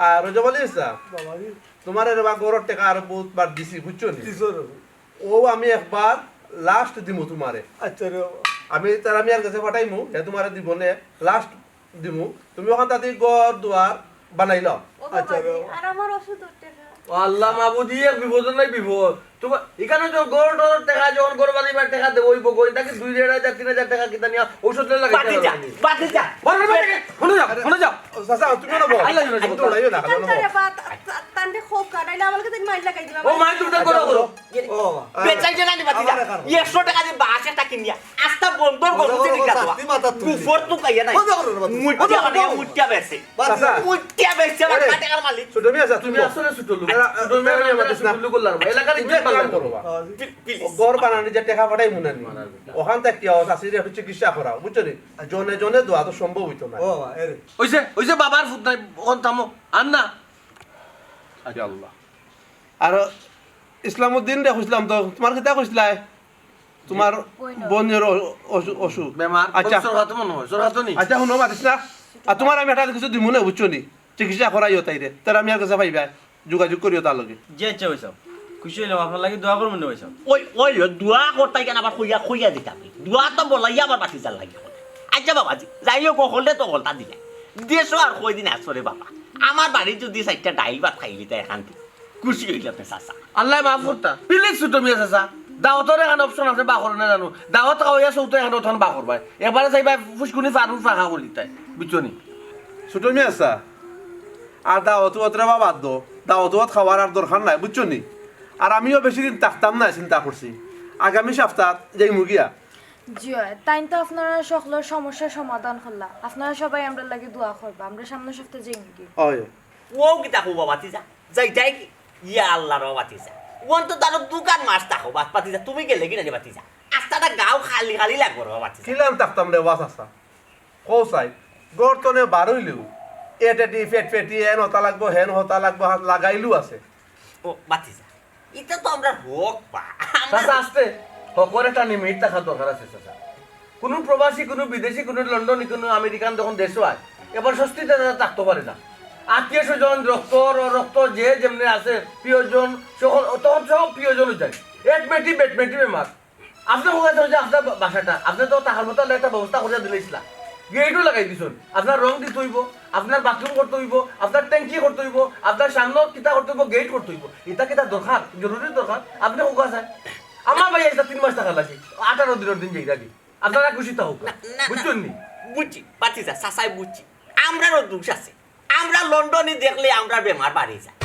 আর রোজা বলিস তোমার এবার গড়ের টাকা আর বহুত বার দিছি বুঝছো নি ও আমি একবার লাস্ট দিমু তোমারে আচ্ছা রে আমি তার আমি আর কাছে পাঠাইমু হে তোমারে দিব নে লাস্ট দিমু তুমি ওখান তাতে গড় দুয়ার বানাই লও আচ্ছা রে আর আমার ওষুধ টাকা আল্লাহ মাবুদি এক বিপদ নাই বিপদ তোমার এখানে তো গোল ডলার টাকা যখন গোল বানিবার টাকা দেবো ওই বই তাকে 2,000-3,000 টাকা কিনা নিয়া ঔষধ লাগাই বাতি যা শুনে যাও চাচা তুমি না বল আল্লাহ জানে, আমি তো লাইও না কারণ তারে বা তান্ডে খোপ কাটাইলে আমাকে দিন মাইল লাগাই দিবা ও মাই তুমি করো করো ও বেচাই যে নানি বাতি যা 100 টাকা দিয়ে বাসে টাকা নিয়া আস্তা বন্ধর করতে দিকা তো সাথী মাথা তুলি। কুফর তো কাইয়া নাই বন্ধ করো রে বাতি। মুট্টিয়া মানে মুট্টিয়া বেছে চাচা মুট্টিয়া বেছে আমার আরে। টাকার মালিক ছোট মিয়া যা তুমি তুমি আসলে ছুটো লোক এরা, তুমি এরা, আমি আমাদের না। ছুটো করলাম এলাকার তুমি ইজ্জত এক কাম পাল্লা করো বা। প্লিজ গড় বানানি যে টাকা পাঠাই মনে নি ওখান থেকে চাষির একটু চিকিৎসা করা বুঝছো নি জনে জনে দোয়া তো সম্ভব হইতো না ও এরে ওইসে বাবার ফুট নাই ওখান থামো আর না আল্লাহ আর ইসলামউদ্দিন রে কইছিলাম তো তোমার কিতা কইছিলাই তোমার বোনের অসুখ বেমার আচ্ছা সরকার তো মনে হয় সরকার তো নেই আচ্ছা শুনো মাতিস না আর তোমার আমি একটা কিছু দিমু না বুঝছো নি চিকিৎসা করাইও তাইরে তার আমি আর কাছে পাইবা যোগাযোগ করিও তার লগে যে ইচ্ছা হয়েছে খুশি হইলাম আপনার লাগে দোয়া করবেন না হয়েছে ওই দোয়া করতে কেন আবার কইয়া দিতাম দোয়া তো বলাইয়া আবার বাতি জাল লাগি আচ্ছা বাবা যাইও হলে তো গলতা দিলে দেশো আর কই দিন আসরে বাবা আমার বাড়ি যদি চারটা ডাইল ভাত খাইলি তাই এখান থেকে খুশি হইলে আপনি চাচা আল্লাহ মাফ করতা প্লিজ ছোট মিয়া চাচা দাওয়াতের এখানে অপশন আছে বাকর না জানো দাওয়াত খাওয়াইয়া চৌতো এখানে ওঠান বাকর ভাই এবারে চাইবা ফুসকুনি ফারুন ফাঁকা করলি তাই বুঝছনি ছোট মেয়ে আসা আর দাওয়াত ওতরা বা বাদ দো দাওয়াত খাওয়ার আর দরকার নাই বুঝছো নি আর আমিও বেশি দিন থাকতাম না চিন্তা করছি আগামী সপ্তাহ যাই মুগিয়া জিয় তাই তো আপনারা সকলের সমস্যার সমাধান করলা আপনারা সবাই আমরা লাগে দোয়া করবা আমরা সামনের সপ্তাহে যাই নাকি হয় ও কিতা কবা বাতিজা যাইতাই কি ইয়া আল্লাহর বাতিজা ওন তো তার দোকান মাছ তাকো বাত বাতিজা তুমি গেলে কি না বাতিজা আস্তাটা গাও খালি খালি লাগবো বাতিজা কিলাম থাকতাম রে ওয়াস আসা কৌ চাই গর্তনে বারইলেও এটেটি ফেটি হেন হতা লাগবো হেন হতা লাগবো হাত লাগাইলু আছে ও বাতিজা এটা তো আমরা হোক পা চাচা আসতে হকর একটা লিমিট থাকা দরকার আছে চাচা কোনো প্রবাসী কোনো বিদেশি কোনো লন্ডন কোনো আমেরিকান যখন দেশও হয় এবার স্বস্তিতে থাকতে পারে না আত্মীয় স্বজন রক্ত যে যেমনি আছে প্রিয়জন তখন সব প্রিয়জন যায় এক মেটি বেমার আপনার কোথায় যে আপনার বাসাটা আপনি তো তাহার মতো একটা ব্যবস্থা করে দিলেছিলাম গেটও লাগাই দিছুন আপনার রং দিতে হইব আপনার বাথরুম করতে হইব আপনার ট্যাঙ্কি করতে হইব আপনার সামনে কিতা করতে হইব গেট করতে হইব এটা কিতা দরকার জরুরি দরকার আপনি কোকা চান আমার ভাই একটা 3 মাস টাকা লাগে 18 দিনের দিন যাই রাখি আপনারা খুশি তো হোক বুঝছেন নি বুঝছি বাতিজা চাচাই বুঝছি আমরারও দোষ আছে আমরা লন্ডনে দেখলে আমরা বেমার বাড়ি যায়